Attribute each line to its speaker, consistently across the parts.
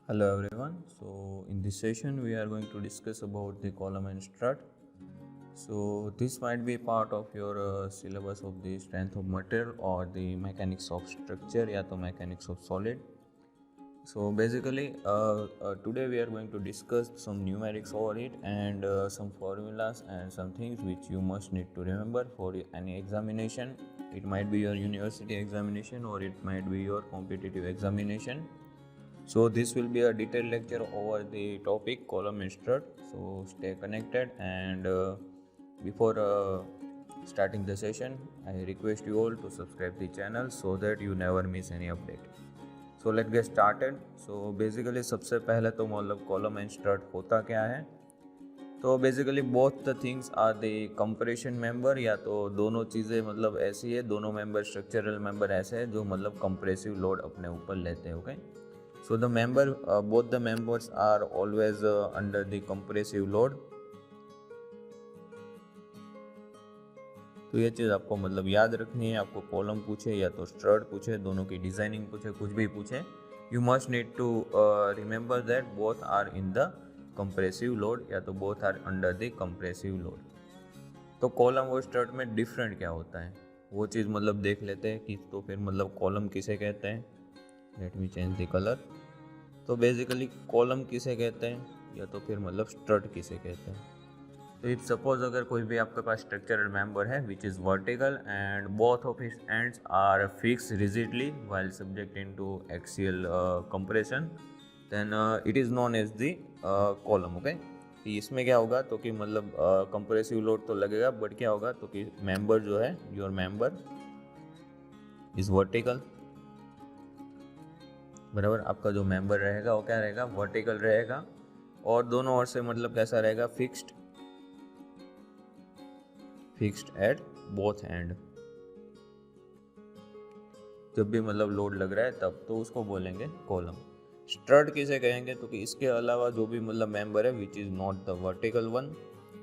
Speaker 1: Hello everyone. So in this session we are going to discuss about the column and strut. So this might be part of your syllabus of the strength of material or the mechanics of structure या तो mechanics of solid. So basically today we are going to discuss some numerics over it and some formulas and some things which you must need to remember for any examination. It might be your university examination or it might be your competitive examination. So this will be a detailed lecture over the topic column and strut. So stay connected and before starting the session, I request you all to subscribe the channel so that you never miss any update. So let's get started. So basically सबसे पहले तो मतलब column and strut होता क्या है? तो basically both the things are the compression member, या तो दोनों चीज़ें मतलब ऐसी है, दोनों मेंबर स्ट्रक्चरल मेंबर ऐसे है जो मतलब कंप्रेसिव लोड अपने ऊपर लेते हैं. Okay, so the member both the members are always under the compressive load. तो ये चीज़ आपको मतलब याद रखनी है. आपको कॉलम पूछे या तो स्ट्रट पूछे, दोनों की डिजाइनिंग पूछे, कुछ भी पूछे, you must need to remember that both are in the compressive load या तो both are under the compressive load. तो कॉलम और स्ट्रट में डिफरेंट क्या होता है वो चीज़ मतलब देख लेते हैं कि तो फिर मतलब कॉलम किसे कहते हैं. Let me change the colour. तो बेसिकली कॉलम किसे कहते हैं या तो फिर मतलब स्ट्रट किसे कहते हैं. तो इफ सपोज अगर कोई भी आपके पास स्ट्रक्चरल मेंबर है which is vertical and both of its ends are fix rigidly while subject into axial compression, then it is known as the column. Okay, इसमें क्या होगा तो कि मतलब कंप्रेसिव लोड तो लगेगा, बट क्या होगा तो कि मेंबर जो है, योर मेंबर इज वर्टिकल. बराबर, आपका जो मेंबर रहेगा वो क्या रहेगा, वर्टिकल रहेगा, और दोनों ओर से मतलब कैसा रहेगा, फिक्स्ड एट बोथ एंड. जब भी मतलब लोड लग रहा है तब तो उसको बोलेंगे कॉलम. स्ट्रट किसे कहेंगे तो कि इसके अलावा जो भी मतलब मेंबर है which is not the vertical one,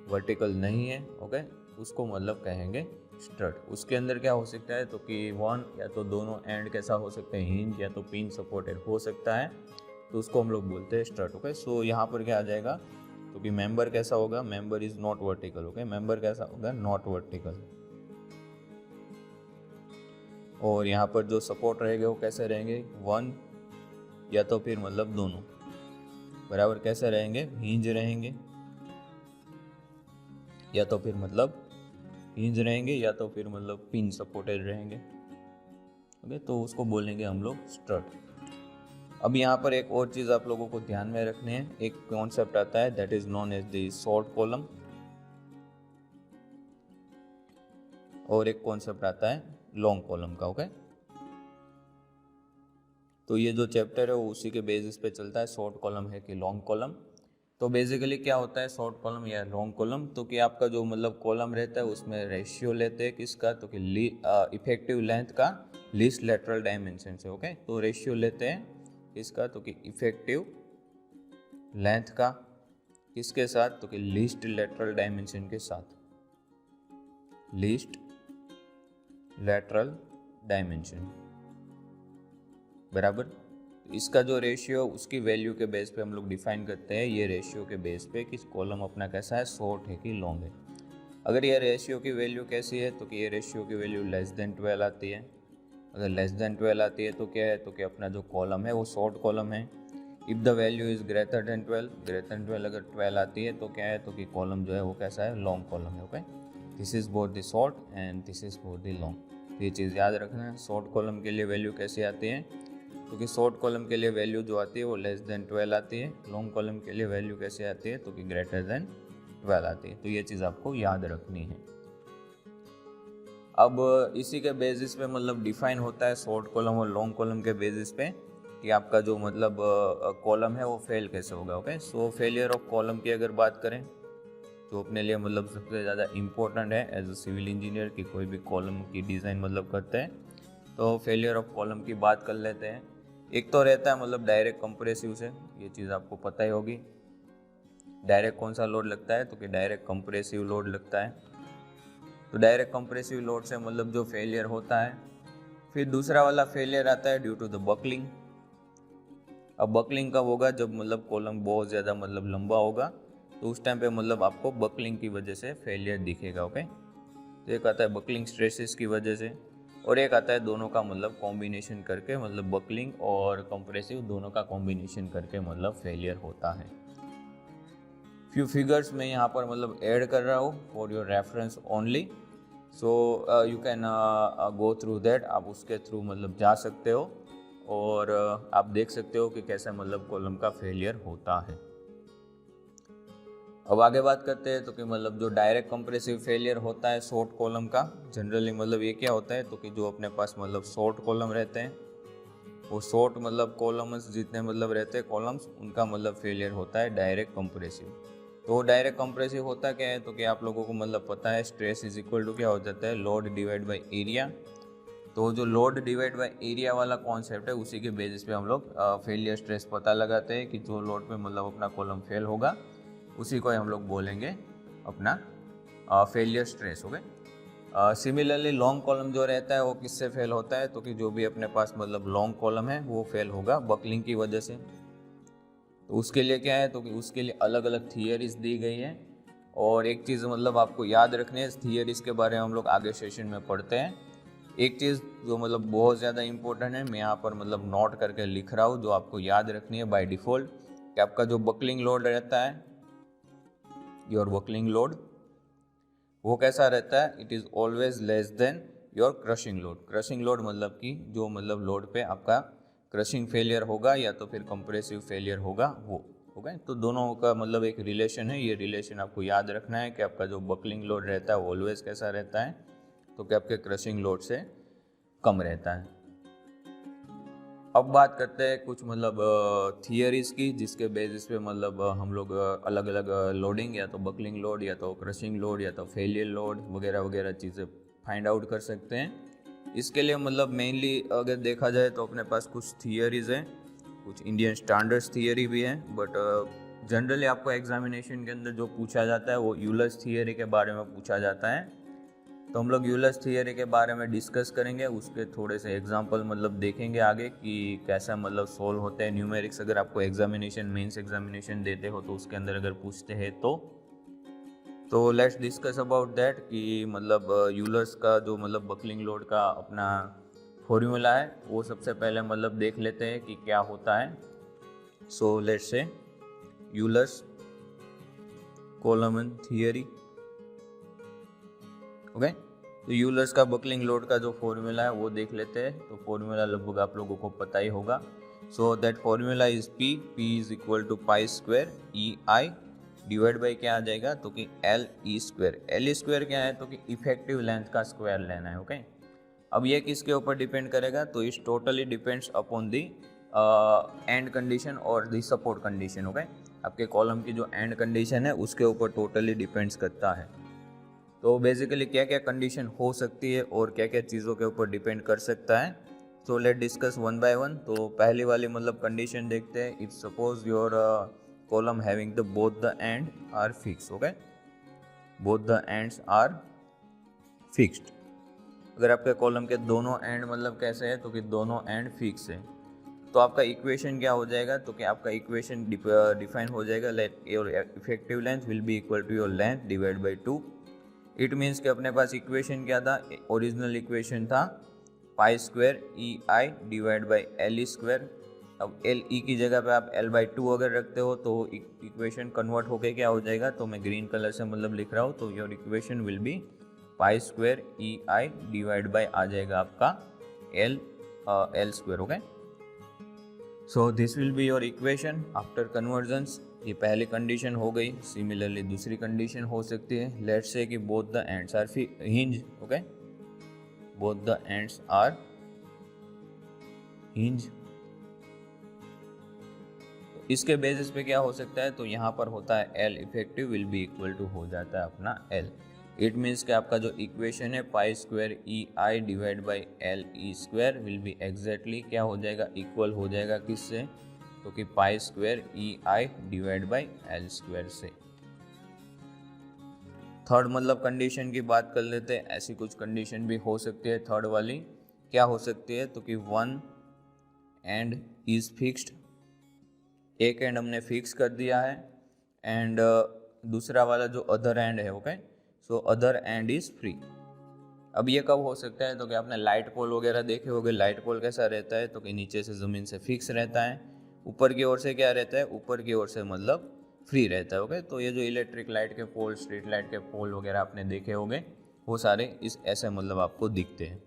Speaker 1: vertical नहीं है, ओके, उसको मतलब कहेंगे स्ट्रट. उसके अंदर क्या हो सकता है तो कि वन या तो दोनों एंड कैसा हो सकता है, हिंज या तो पिन सपोर्टेड हो सकता है, तो उसको हम लोग बोलते हैं स्ट्रट. ओके, सो यहाँ पर क्या आ जाएगा तो कि मेंबर कैसा होगा, member is not vertical. Okay, member कैसा होगा, नॉट वर्टिकल. और यहाँ पर जो सपोर्ट रहेंगे वो कैसे रहेंगे, वन या तो फिर मतलब दोनों. बराबर, कैसे रहेंगे, हिंज रहेंगे या तो फिर मतलब हिंज रहेंगे या तो फिर मतलब पिन सपोर्टेड रहेंगे. ओके, तो उसको बोलेंगे हम लोग स्ट्रट. अब यहाँ पर एक और चीज़ आप लोगों को ध्यान में रखनी है. एक कॉन्सेप्ट आता है that is known as the short column, और एक कॉन्सेप्ट आता है लॉन्ग कॉलम का. ओके, तो ये जो चैप्टर है वो उसी के बेसिस पे चलता है, शॉर्ट कॉलम है कि लॉन्ग कॉलम. तो बेसिकली क्या होता है शॉर्ट कॉलम या लॉन्ग कॉलम, तो कि आपका जो मतलब कॉलम रहता है उसमें रेशियो लेते हैं किसका, तो कि इफेक्टिव लेंथ का लीस्ट लेटरल डायमेंशन से. ओके, तो रेशियो लेते हैं किसका, तो कि इफेक्टिव लेंथ का किसके साथ, तो कि लीस्ट लेटरल डायमेंशन के साथ. लीस्ट लेटरल डायमेंशन, बराबर. इसका जो रेशियो उसकी वैल्यू के बेस पे हम लोग डिफाइन करते हैं, ये रेशियो के बेस पे कि कॉलम अपना कैसा है, शॉर्ट है कि लॉन्ग है. अगर ये रेशियो की वैल्यू कैसी है तो कि ये रेशियो की वैल्यू लेस देन 12 आती है. अगर लेस देन 12 आती है तो क्या है, तो कि अपना जो कॉलम है वो शॉर्ट कॉलम है. If the value is greater than 12 अगर 12 आती है तो क्या है, तो कि कॉलम जो है वो कैसा है, लॉन्ग कॉलम है. Okay, this is both the short and this is both the long. ये चीज़ याद रखना है. शॉर्ट कॉलम के लिए वैल्यू कैसी आती है, क्योंकि शॉर्ट कॉलम के लिए वैल्यू जो आती है वो लेस देन 12 आती है. लॉन्ग कॉलम के लिए वैल्यू कैसे आती है, तो कि ग्रेटर देन 12 आती है. तो ये चीज़ आपको याद रखनी है. अब इसी के बेसिस पे मतलब डिफाइन होता है शॉर्ट कॉलम और लॉन्ग कॉलम के बेसिस पे कि आपका जो मतलब कॉलम है वो फेल कैसे होगा. Okay, so failure of column की अगर बात करें तो अपने लिए मतलब सबसे ज़्यादा इम्पोर्टेंट है एज अ सिविल इंजीनियर कि कोई भी कॉलम की डिज़ाइन मतलब करते हैं तो फेलियर ऑफ कॉलम की बात कर लेते हैं. एक तो रहता है मतलब डायरेक्ट कंप्रेसिव से, ये चीज़ आपको पता ही होगी. डायरेक्ट कौन सा लोड लगता है, तो कि डायरेक्ट कंप्रेसिव लोड लगता है. तो डायरेक्ट कंप्रेसिव लोड से मतलब जो फेलियर होता है. फिर दूसरा वाला फेलियर आता है ड्यू टू द बकलिंग. अब बकलिंग कब होगा, जब मतलब कॉलम बहुत ज़्यादा मतलब लंबा होगा, तो उस टाइम पे मतलब आपको बकलिंग की वजह से फेलियर दिखेगा। ओके, तो एक आता है बकलिंग स्ट्रेसेस की वजह से, और एक आता है दोनों का मतलब कॉम्बिनेशन करके, मतलब बकलिंग और कंप्रेसिव दोनों का कॉम्बिनेशन करके मतलब फेलियर होता है। फ्यू फिगर्स मैं यहाँ पर मतलब ऐड कर रहा हूँ for your reference only, so you can go through that, आप उसके थ्रू मतलब जा सकते हो और आप देख सकते हो कि कैसा मतलब कॉलम का फेलियर होता है। अब आगे बात करते हैं तो कि मतलब जो डायरेक्ट कंप्रेसिव फेलियर होता है शॉर्ट कॉलम का, जनरली मतलब ये क्या होता है, तो कि जो अपने पास मतलब शॉर्ट कॉलम रहते हैं, वो शॉर्ट मतलब कॉलम्स जितने मतलब रहते हैं कॉलम्स, उनका मतलब फेलियर होता है डायरेक्ट कंप्रेसिव। तो डायरेक्ट कंप्रेसिव होता क्या है, तो कि आप लोगों को मतलब पता है स्ट्रेस इज इक्वल टू क्या हो जाता है, लोड डिवाइड बाई एरिया। तो जो लोड डिवाइड बाई एरिया वाला कॉन्सेप्ट है, उसी के बेसिस पे हम लोग फेलियर स्ट्रेस पता लगाते हैं कि जो लोड पे मतलब अपना कॉलम फेल होगा, उसी को हम लोग बोलेंगे अपना फेलियर स्ट्रेस। हो गए। सिमिलरली लॉन्ग कॉलम जो रहता है वो किससे फेल होता है, तो कि जो भी अपने पास मतलब लॉन्ग कॉलम है वो फेल होगा बकलिंग की वजह से। तो उसके लिए क्या है, तो कि उसके लिए अलग अलग थियरीज दी गई हैं, और एक चीज़ मतलब आपको याद रखनी है, थियरीज के बारे में हम लोग आगे सेशन में पढ़ते हैं। एक चीज़ जो मतलब बहुत ज़्यादा इंपॉर्टेंट है, मैं यहाँ पर मतलब नोट करके लिख रहा हूँ, जो आपको याद रखनी है बाय डिफ़ॉल्ट, कि आपका जो बकलिंग लोड रहता है, योर बकलिंग लोड, वो कैसा रहता है, it is always less than your crushing load. Crushing load मतलब कि जो मतलब लोड पे आपका क्रशिंग फेलियर होगा या तो फिर कंप्रेसिव फेलियर होगा वो। ओके, तो दोनों का मतलब एक रिलेशन है, ये रिलेशन आपको याद रखना है कि आपका जो बकलिंग लोड रहता है वो ऑलवेज कैसा रहता है, तो कि आपके क्रशिंग लोड से कम रहता है। अब बात करते हैं कुछ मतलब थियरीज की, जिसके बेसिस पे मतलब हम लोग अलग अलग लोडिंग, या तो बकलिंग लोड या तो क्रशिंग लोड या तो फेलियर लोड वगैरह वगैरह चीज़ें फाइंड आउट कर सकते हैं। इसके लिए मतलब मेनली अगर देखा जाए तो अपने पास कुछ थियरीज हैं, कुछ इंडियन स्टैंडर्ड्स थियरी भी हैं, बट जनरली आपको एग्जामिनेशन के अंदर जो पूछा जाता है वो यूलर्स थियरी के बारे में पूछा जाता है। तो हम लोग यूलर्स थियरी के बारे में डिस्कस करेंगे, उसके थोड़े से एग्जांपल मतलब देखेंगे आगे कि कैसा मतलब सोल्व होते हैं न्यूमेरिक्स। अगर आपको एग्जामिनेशन मेंस एग्जामिनेशन देते हो तो उसके अंदर अगर पूछते हैं तो लेट्स डिस्कस अबाउट दैट कि मतलब यूलर्स का जो मतलब बकलिंग लोड का अपना फॉर्मूला है वो सबसे पहले मतलब देख लेते हैं कि क्या होता है। सो लेट्स से यूलर्स कॉलम थियरी। ओके, तो यूलर्स का बकलिंग लोड का जो फॉर्मूला है वो देख लेते हैं। तो फॉर्मूला लगभग आप लोगों को पता ही होगा। So that formula is P is equal to pi square E I divide by क्या आ जाएगा, तो कि L E square. L E square क्या है, तो कि इफेक्टिव लेंथ का स्क्वायर लेना है। ओके, अब ये किसके ऊपर डिपेंड करेगा, तो इस totally depends upon the and condition और दी सपोर्ट कंडीशन। ओके, आपके कॉलम की जो एंड कंडीशन है उसके ऊपर टोटली डिपेंड्स करता है। तो बेसिकली क्या क्या कंडीशन हो सकती है और क्या क्या चीज़ों के ऊपर डिपेंड कर सकता है, so let discuss one by one. तो पहली वाली मतलब कंडीशन देखते हैं, if suppose your column having the both the end are fix. Okay, both the ends are fixed. अगर आपके कॉलम के दोनों एंड मतलब कैसे है, तो कि दोनों एंड फिक्स है, तो आपका इक्वेशन क्या हो जाएगा, तो कि आपका इक्वेशन डिफाइन हो जाएगा, let your effective length will be equal to your length divide by 2। It means कि अपने पास इक्वेशन क्या था, ओरिजिनल इक्वेशन था pi square E I divide by L E square. अब एल ई की जगह पे आप एल बाई 2 अगर रखते हो तो इक्वेशन कन्वर्ट होके क्या हो जाएगा, तो मैं ग्रीन कलर से मतलब लिख रहा हूँ, तो your equation will be pi square E I divide by आ जाएगा आपका L square. Okay, so this will be your equation after convergence. ये पहली कंडीशन हो गई। सिमिलरली दूसरी कंडीशन हो सकती है, लेट्स से कि both the ends are hinge. Okay, both the ends are hinge. इसके बेसिस पे क्या हो सकता है, तो यहाँ पर होता है L effective will be equal to हो जाता है अपना एल। इट मीन्स कि आपका जो इक्वेशन है pi square E I divide by L E square will be exactly क्या हो जाएगा, इक्वल हो जाएगा किससे, तो कि पाई square E I divide by L square से। थर्ड मतलब कंडीशन की बात कर लेते हैं। ऐसी कुछ कंडीशन भी हो सकती है। थर्ड वाली क्या हो सकती है, तो कि वन एंड इज फिक्स्ड एक एंड हमने फिक्स कर दिया है एंड दूसरा वाला जो अदर एंड है, okay, so other and is free. अब ये कब हो सकता है, तो कि आपने लाइट पोल वगैरह देखे होंगे। लाइट पोल कैसा रहता है, तो कि नीचे से ज़मीन से फिक्स रहता है, ऊपर की ओर से क्या रहता है, ऊपर की ओर से मतलब फ्री रहता है, ओके। तो ये जो इलेक्ट्रिक लाइट के पोल, स्ट्रीट लाइट के पोल वगैरह आपने देखे होंगे, वो सारे इस ऐसे मतलब आपको दिखते हैं।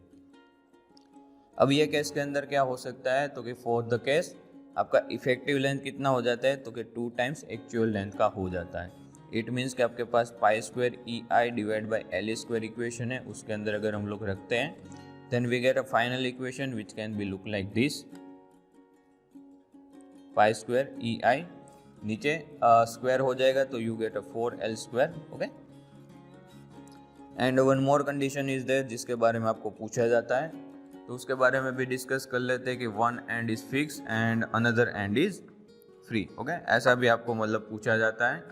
Speaker 1: अब ये केस के अंदर क्या हो सकता है, तो कि फॉर द केस आपका इफेक्टिव लेंथ कितना हो जाता है, तो कि 2 टाइम्स एक्चुअल लेंथ का हो जाता है। इट मीन्स कि आपके पास pi square E I divide by L square equation है, उसके अंदर अगर हम लोग रखते हैं then we get a final equation which can be look like this, pi square E I, नीचे स्क्वायर हो जाएगा तो you get a 4l square, okay. And one more condition is there जिसके बारे में आपको पूछा जाता है, तो उसके बारे में भी डिस्कस कर लेते हैं कि one and is fix and another and is free, okay. ऐसा भी आपको मतलब पूछा जाता है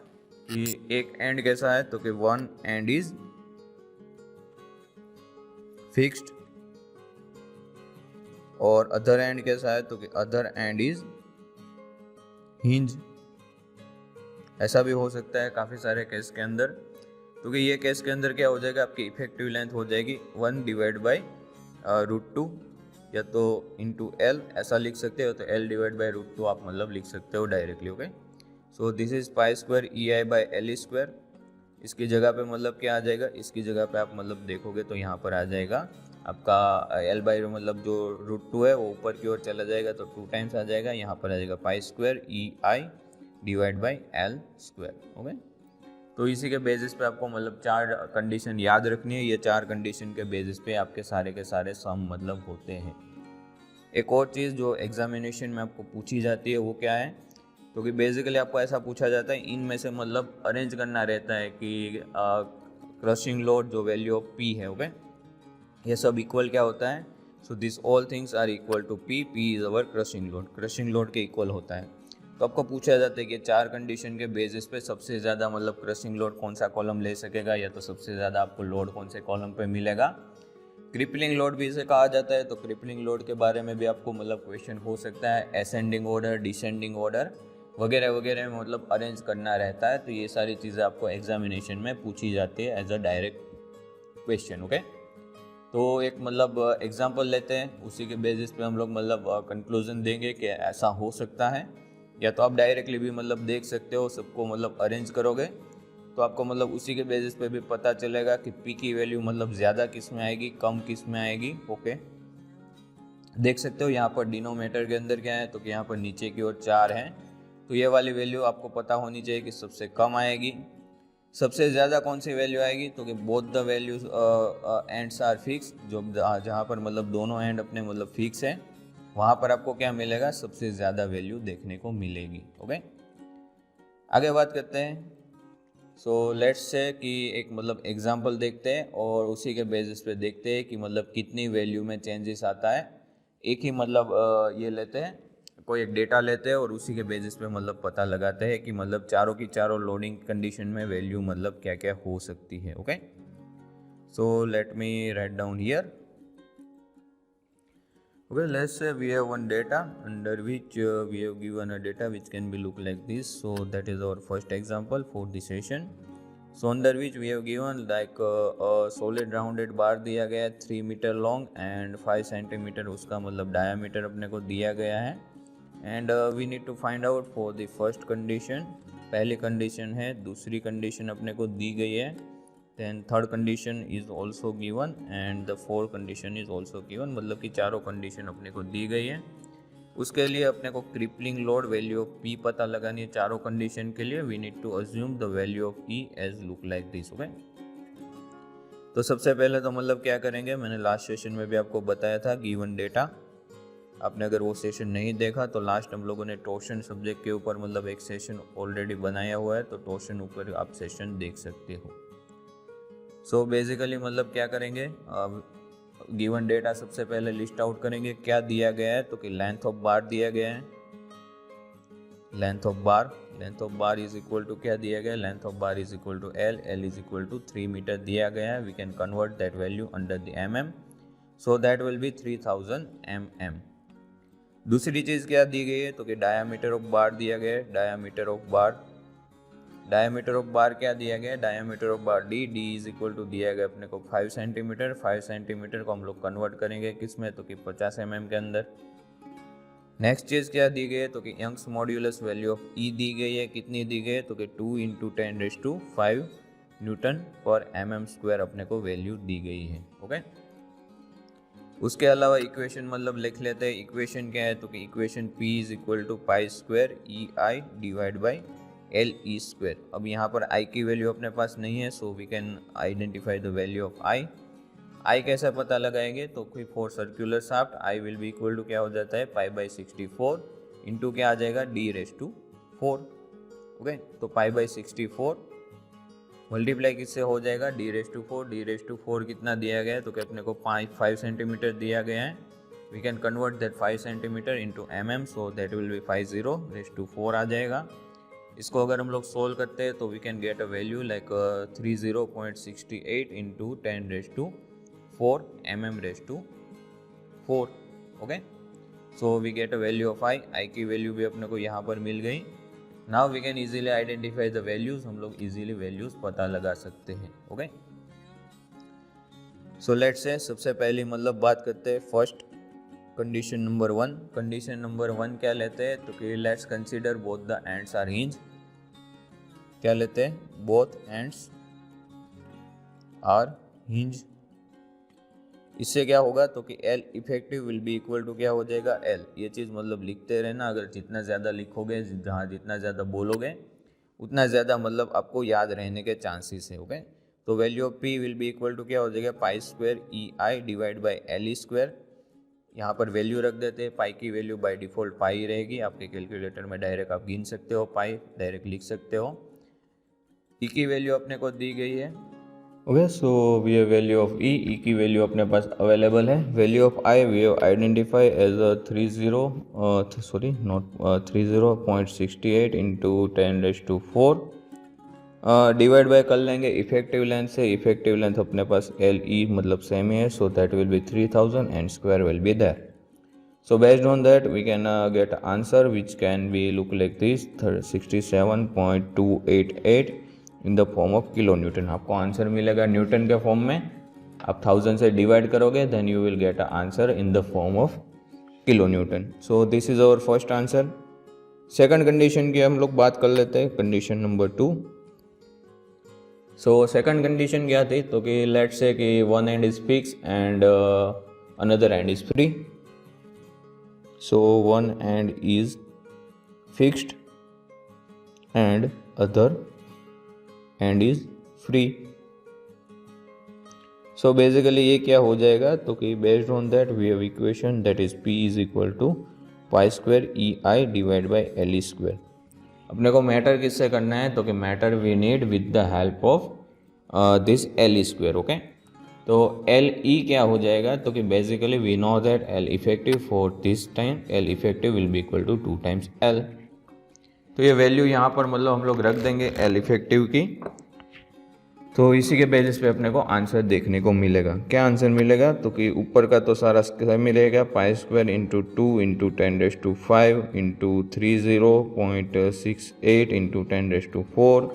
Speaker 1: कि एक एंड कैसा है, तो कि वन एंड इज फिक्स्ड और अदर एंड कैसा है, तो कि अदर एंड इज हिंज। ऐसा भी हो सकता है काफ़ी सारे केस के अंदर। तो कि ये केस के अंदर क्या हो जाएगा, आपकी इफेक्टिव लेंथ हो जाएगी 1 डिवाइड बाई √2 या तो इंटू एल ऐसा लिख सकते हो, तो एल डिवाइड बाई √2 आप मतलब लिख सकते हो directly, okay. So this is pi square E I by L square. इसकी जगह पे मतलब क्या आ जाएगा, इसकी जगह पे आप मतलब देखोगे तो यहाँ पर आ जाएगा आपका एल बाई मतलब जो √2 है वो ऊपर की ओर चला जाएगा तो 2 टाइम्स आ जाएगा, यहाँ पर आ जाएगा pi square E I divide by L square, okay. तो इसी के बेसिस पे आपको मतलब 4 कंडीशन याद रखनी है। ये 4 कंडीशन के बेसिस पे आपके सारे सम मतलब होते हैं। एक और चीज़ जो एग्जामिनेशन में आपको पूछी जाती है वो क्या है, तो कि बेसिकली आपको ऐसा पूछा जाता है, इनमें से मतलब अरेंज करना रहता है कि क्रशिंग लोड जो वैल्यू ऑफ पी है, ओके, ये सब इक्वल क्या होता है। So this all things are equal to P, P is our crushing load के इक्वल होता है। तो आपको पूछा जाता है कि 4 कंडीशन के बेसिस पे सबसे ज़्यादा मतलब क्रशिंग लोड कौन सा कॉलम ले सकेगा, या तो सबसे ज़्यादा आपको लोड कौन से कॉलम पे मिलेगा। क्रिपलिंग लोड भी इसे कहा जाता है, तो क्रिपलिंग लोड के बारे में भी आपको मतलब क्वेश्चन हो सकता है, असेंडिंग ऑर्डर, डिसेंडिंग ऑर्डर वगैरह वगैरह में मतलब अरेंज करना रहता है। तो ये सारी चीज़ें आपको एग्जामिनेशन में पूछी जाती है as a direct question, okay. तो एक मतलब एग्जांपल लेते हैं, उसी के बेसिस पे हम लोग मतलब कंक्लूजन देंगे कि ऐसा हो सकता है, या तो आप डायरेक्टली भी मतलब देख सकते हो, सबको मतलब अरेंज करोगे तो आपको मतलब उसी के बेसिस पे भी पता चलेगा कि पी की वैल्यू मतलब ज़्यादा किस में आएगी, कम किस में आएगी, ओके। देख सकते हो यहाँ पर डिनोमिनेटर के अंदर क्या है, तो कि यहाँ पर नीचे की ओर 4 हैं, तो ये वाली वैल्यू आपको पता होनी चाहिए कि सबसे कम आएगी। सबसे ज़्यादा कौन सी वैल्यू आएगी, तो कि both the values ends are fix, जो जहाँ पर मतलब दोनों एंड अपने मतलब फिक्स है वहाँ पर आपको क्या मिलेगा, सबसे ज़्यादा वैल्यू देखने को मिलेगी, ओके। आगे बात करते हैं। सो लेट्स से कि एक मतलब एग्जांपल देखते हैं और उसी के बेसिस पे देखते हैं कि मतलब कितनी वैल्यू में चेंजेस आता है। एक ही मतलब ये लेते हैं, कोई एक डेटा लेते हैं और उसी के बेसिस पे मतलब पता लगाते हैं कि मतलब चारों की चारों लोडिंग कंडीशन में वैल्यू मतलब क्या क्या हो सकती है, okay. So let me write down here, okay, let's say we have one data under which we have given a data which can be look like this. So that is our first example for the session. So under which we have given like a solid rounded bar दिया गया है 3 metre long and 5 centimetre उसका मतलब diameter अपने को दिया गया है। And we need to find out for the first condition, पहली कंडीशन है, दूसरी कंडीशन अपने को दी गई है, then third condition is also given and the fourth condition is also given, मतलब कि चारों कंडीशन अपने को दी गई है। उसके लिए अपने को crippling load value of P पता लगानी है चारों कंडीशन के लिए। We need to assume the value of E as look like this, okay. तो सबसे पहले तो मतलब क्या करेंगे, मैंने लास्ट सेशन में भी आपको बताया था गिवन डेटा, आपने अगर वो सेशन नहीं देखा तो लास्ट हम लोगों ने टोर्शन सब्जेक्ट के ऊपर मतलब एक सेशन ऑलरेडी बनाया हुआ है, तो टोर्शन ऊपर आप सेशन देख सकते हो। सो बेसिकली मतलब क्या करेंगे, गिवन डेटा सबसे पहले लिस्ट आउट करेंगे क्या दिया गया है, तो कि लेंथ ऑफ बार दिया गया है, length of bar is equal to क्या दिया गया है, length of bar is equal to L is equal to 3 metre दिया गया है। We can convert that value under the mm, so that will be 3000 mm। दूसरी चीज़ क्या दी गई है, तो कि डायामीटर ऑफ बार दिया गया है। डायामीटर ऑफ बार क्या दिया गया है, diameter of bar D is equal to दिया गया अपने को 5 सेंटीमीटर। 5 सेंटीमीटर को हम लोग कन्वर्ट करेंगे किस में, तो कि 50 mm के अंदर। नेक्स्ट चीज़ क्या दी गई है, तो कि यंग्स मॉड्यूलस वैल्यू ऑफ ई दी गई है। कितनी दी गई है, तो कि 2 × 10⁵ न्यूटन पर mm² अपने को वैल्यू दी गई है। ओके, उसके अलावा इक्वेशन मतलब लिख लेते हैं। इक्वेशन क्या है, तो कि equation P is equal to π² EI divide by LE²। अब यहाँ पर I की वैल्यू अपने पास नहीं है, so we can identify the value of I कैसे पता लगाएंगे, तो कोई for circular shaft I will be equal to क्या हो जाता है, π/64 इंटू क्या आ जाएगा, d⁴। ओके, तो π/64 मल्टीप्लाई किससे हो जाएगा, d⁴। d⁴ कितना दिया गया है, तो कि अपने को 5 सेंटीमीटर दिया गया है। We can convert that 5 centimetre into mm, so that will be 50⁴ आ जाएगा। इसको अगर हम लोग सोल्व करते हैं तो we can get a value like 30.68 into 10⁴ mm⁴। Okay, so we get a value of I की वैल्यू भी अपने को यहाँ पर मिल गई। Now we can easily identify the values, हम लोग इजीली वैल्यूज पता लगा सकते हैं। ओके, सो लेट्स से सबसे पहली मतलब बात करते हैं first condition number 1। Condition number 1 क्या लेते हैं, तो कि let's consider both the ends are hinge. क्या लेते हैं, बोथ एंड्स आर हिंज। इससे क्या होगा, तो कि L effective will be equal to क्या हो जाएगा, L। ये चीज़ मतलब लिखते रहना, अगर जितना ज़्यादा लिखोगे, जहाँ जितना ज़्यादा बोलोगे उतना ज़्यादा मतलब आपको याद रहने के चांसेस है। ओके, तो value of P will be equal to क्या हो जाएगा, π² EI डिवाइड बाई LE²। यहाँ पर वैल्यू रख देते हैं। पाई की वैल्यू बाय डिफ़ॉल्ट पाई रहेगी, आपके कैलकुलेटर में डायरेक्ट आप गिन सकते हो, पाई डायरेक्ट लिख सकते हो। ई की वैल्यू अपने को दी गई है। Okay, so we have value of E की वैल्यू अपने पास अवेलेबल है। Value of I we have identify as 30.68 into 10⁴ divide by कर लेंगे इफेक्टिव लेंथ से। इफेक्टिव लेंथ अपने पास LE मतलब सेम ही है, so that will be 3000 and square will be there. So based on that we can get answer which can be look like this 67.288 in the form of kilonewton। आपको answer मिलेगा Newton के form में। आप 1000 से divide करोगे then you will get an answer in the form of kilonewton। So this is our first answer। Second condition की हम लोग बात कर लेते हैं, condition number 2। So second condition क्या थी, तो कि लेट्स से कि one and is fix and another and is free. So one end is fixed and other end is free। So basically ये क्या हो जाएगा, तो कि based on that we have equation that is P is equal to π² EI divide by LE²। अपने को matter किससे करना है, तो कि matter we need with the help of this LE²। Okay, तो LE क्या हो जाएगा, तो कि basically we know that L effective for this time L effective will be equal to 2 times L। तो ये वैल्यू यहाँ पर मतलब हम लोग रख देंगे L इफेक्टिव की। तो इसी के बेसिस पे अपने को आंसर देखने को मिलेगा। क्या आंसर मिलेगा, तो कि ऊपर का तो सारा मिलेगा π² into 2 into 10⁵ into 30.68 into 10⁴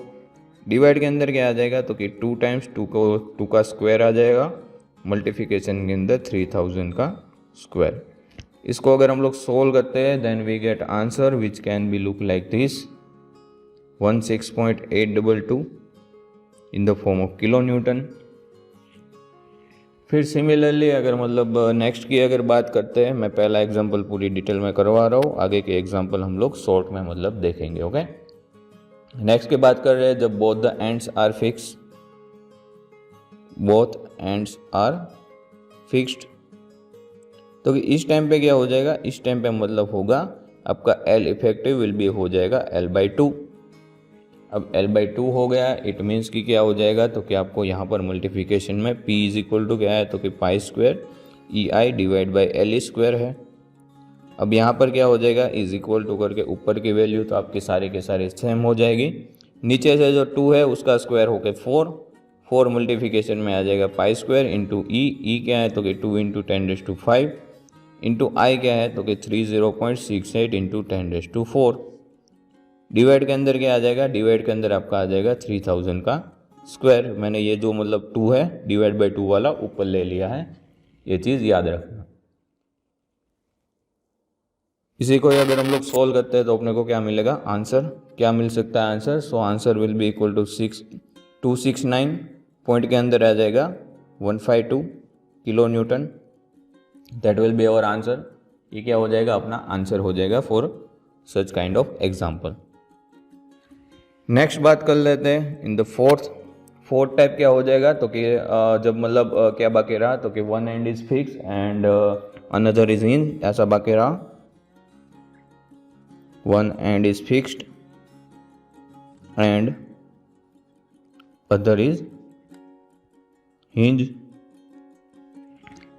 Speaker 1: divide के अंदर क्या आ जाएगा, तो कि 2 टाइम्स 2 का स्क्वायर आ जाएगा, मल्टीप्लिकेशन के अंदर 3000 का स्क्वायर। इसको अगर हम लोग सोल्व करते हैं then we get answer which can be look like this 16.822 in the form of kilo newton. फिर सिमिलरली अगर मतलब नेक्स्ट की अगर बात करते हैं, मैं पहला एग्जांपल पूरी डिटेल में करवा रहा हूँ, आगे के एग्जांपल हम लोग शॉर्ट में मतलब देखेंगे। ओके, नेक्स्ट की बात कर रहे हैं, जब both the ends are fix, both ends are fixed, तो कि इस टाइम पे क्या हो जाएगा, इस टाइम पे मतलब होगा आपका L इफेक्टिव विल बी हो जाएगा L/2। अब L/2 हो गया, इट मीन्स कि क्या हो जाएगा, तो कि आपको यहाँ पर मल्टीप्लिकेशन में P इज इक्वल टू क्या है, तो कि π² EI डिवाइड बाई LE² है। अब यहाँ पर क्या हो जाएगा, इज इक्वल टू करके ऊपर की वैल्यू तो आपके सारे के सारे सेम हो जाएगी, नीचे से जो 2 है उसका स्क्वायर होकर 4 मल्टीप्लिकेशन में आ जाएगा π² इंटू ई क्या है, तो कि 2 इंटू 10⁵ इंटू आई क्या है तो कि 30.68 इंटू 10⁴। डिवाइड के अंदर क्या आ जाएगा, डिवाइड के अंदर आपका आ जाएगा 3000 का स्क्वायर। मैंने ये जो मतलब 2 है डिवाइड बाई 2 वाला ऊपर ले लिया है, ये चीज़ याद रखना। इसी को अगर हम लोग सॉल्व करते हैं तो अपने को क्या मिलेगा, आंसर क्या मिल सकता है answer. So answer will be equal to 269 point के अंदर आ जाएगा 152 kilo newton. That will be our answer. ये क्या हो जाएगा, अपना आंसर हो जाएगा for such kind of example. Next बात कर लेते हैं इन द फोर्थ टाइप क्या हो जाएगा तो कि जब मतलब क्या बाकी रहा तो कि one and is fix and another is hinge, ऐसा बाकी रहा। One and is fixed and other is hinge,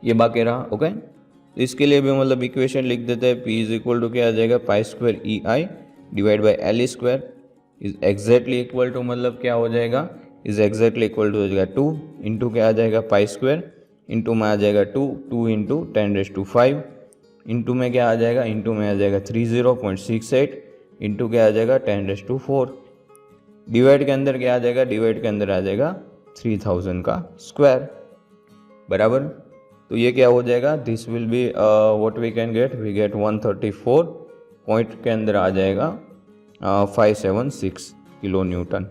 Speaker 1: ये बाकी रहा। ओके, इसके लिए भी मतलब इक्वेशन लिख देते हैं। P इज इक्वल टू क्या आ जाएगा, pi square E I divide by L square is exactly equal to मतलब क्या हो जाएगा, इज एग्जैक्टली इक्वल टू हो जाएगा 2 इंटू क्या आ जाएगा पाई स्क्वायर इंटू में आ जाएगा 2 इंटू 10⁵ इंटू में क्या आ जाएगा, इंटू में आ जाएगा 30.68 इंटू क्या आ जाएगा 10⁴। डिवाइड के अंदर क्या आ जाएगा, डिवाइड के अंदर आ जाएगा 3000 का स्क्वायर बराबर। तो ये क्या हो जाएगा, this will be what we can get, we get 134 point के अंदर आ जाएगा 576 किलो न्यूटन।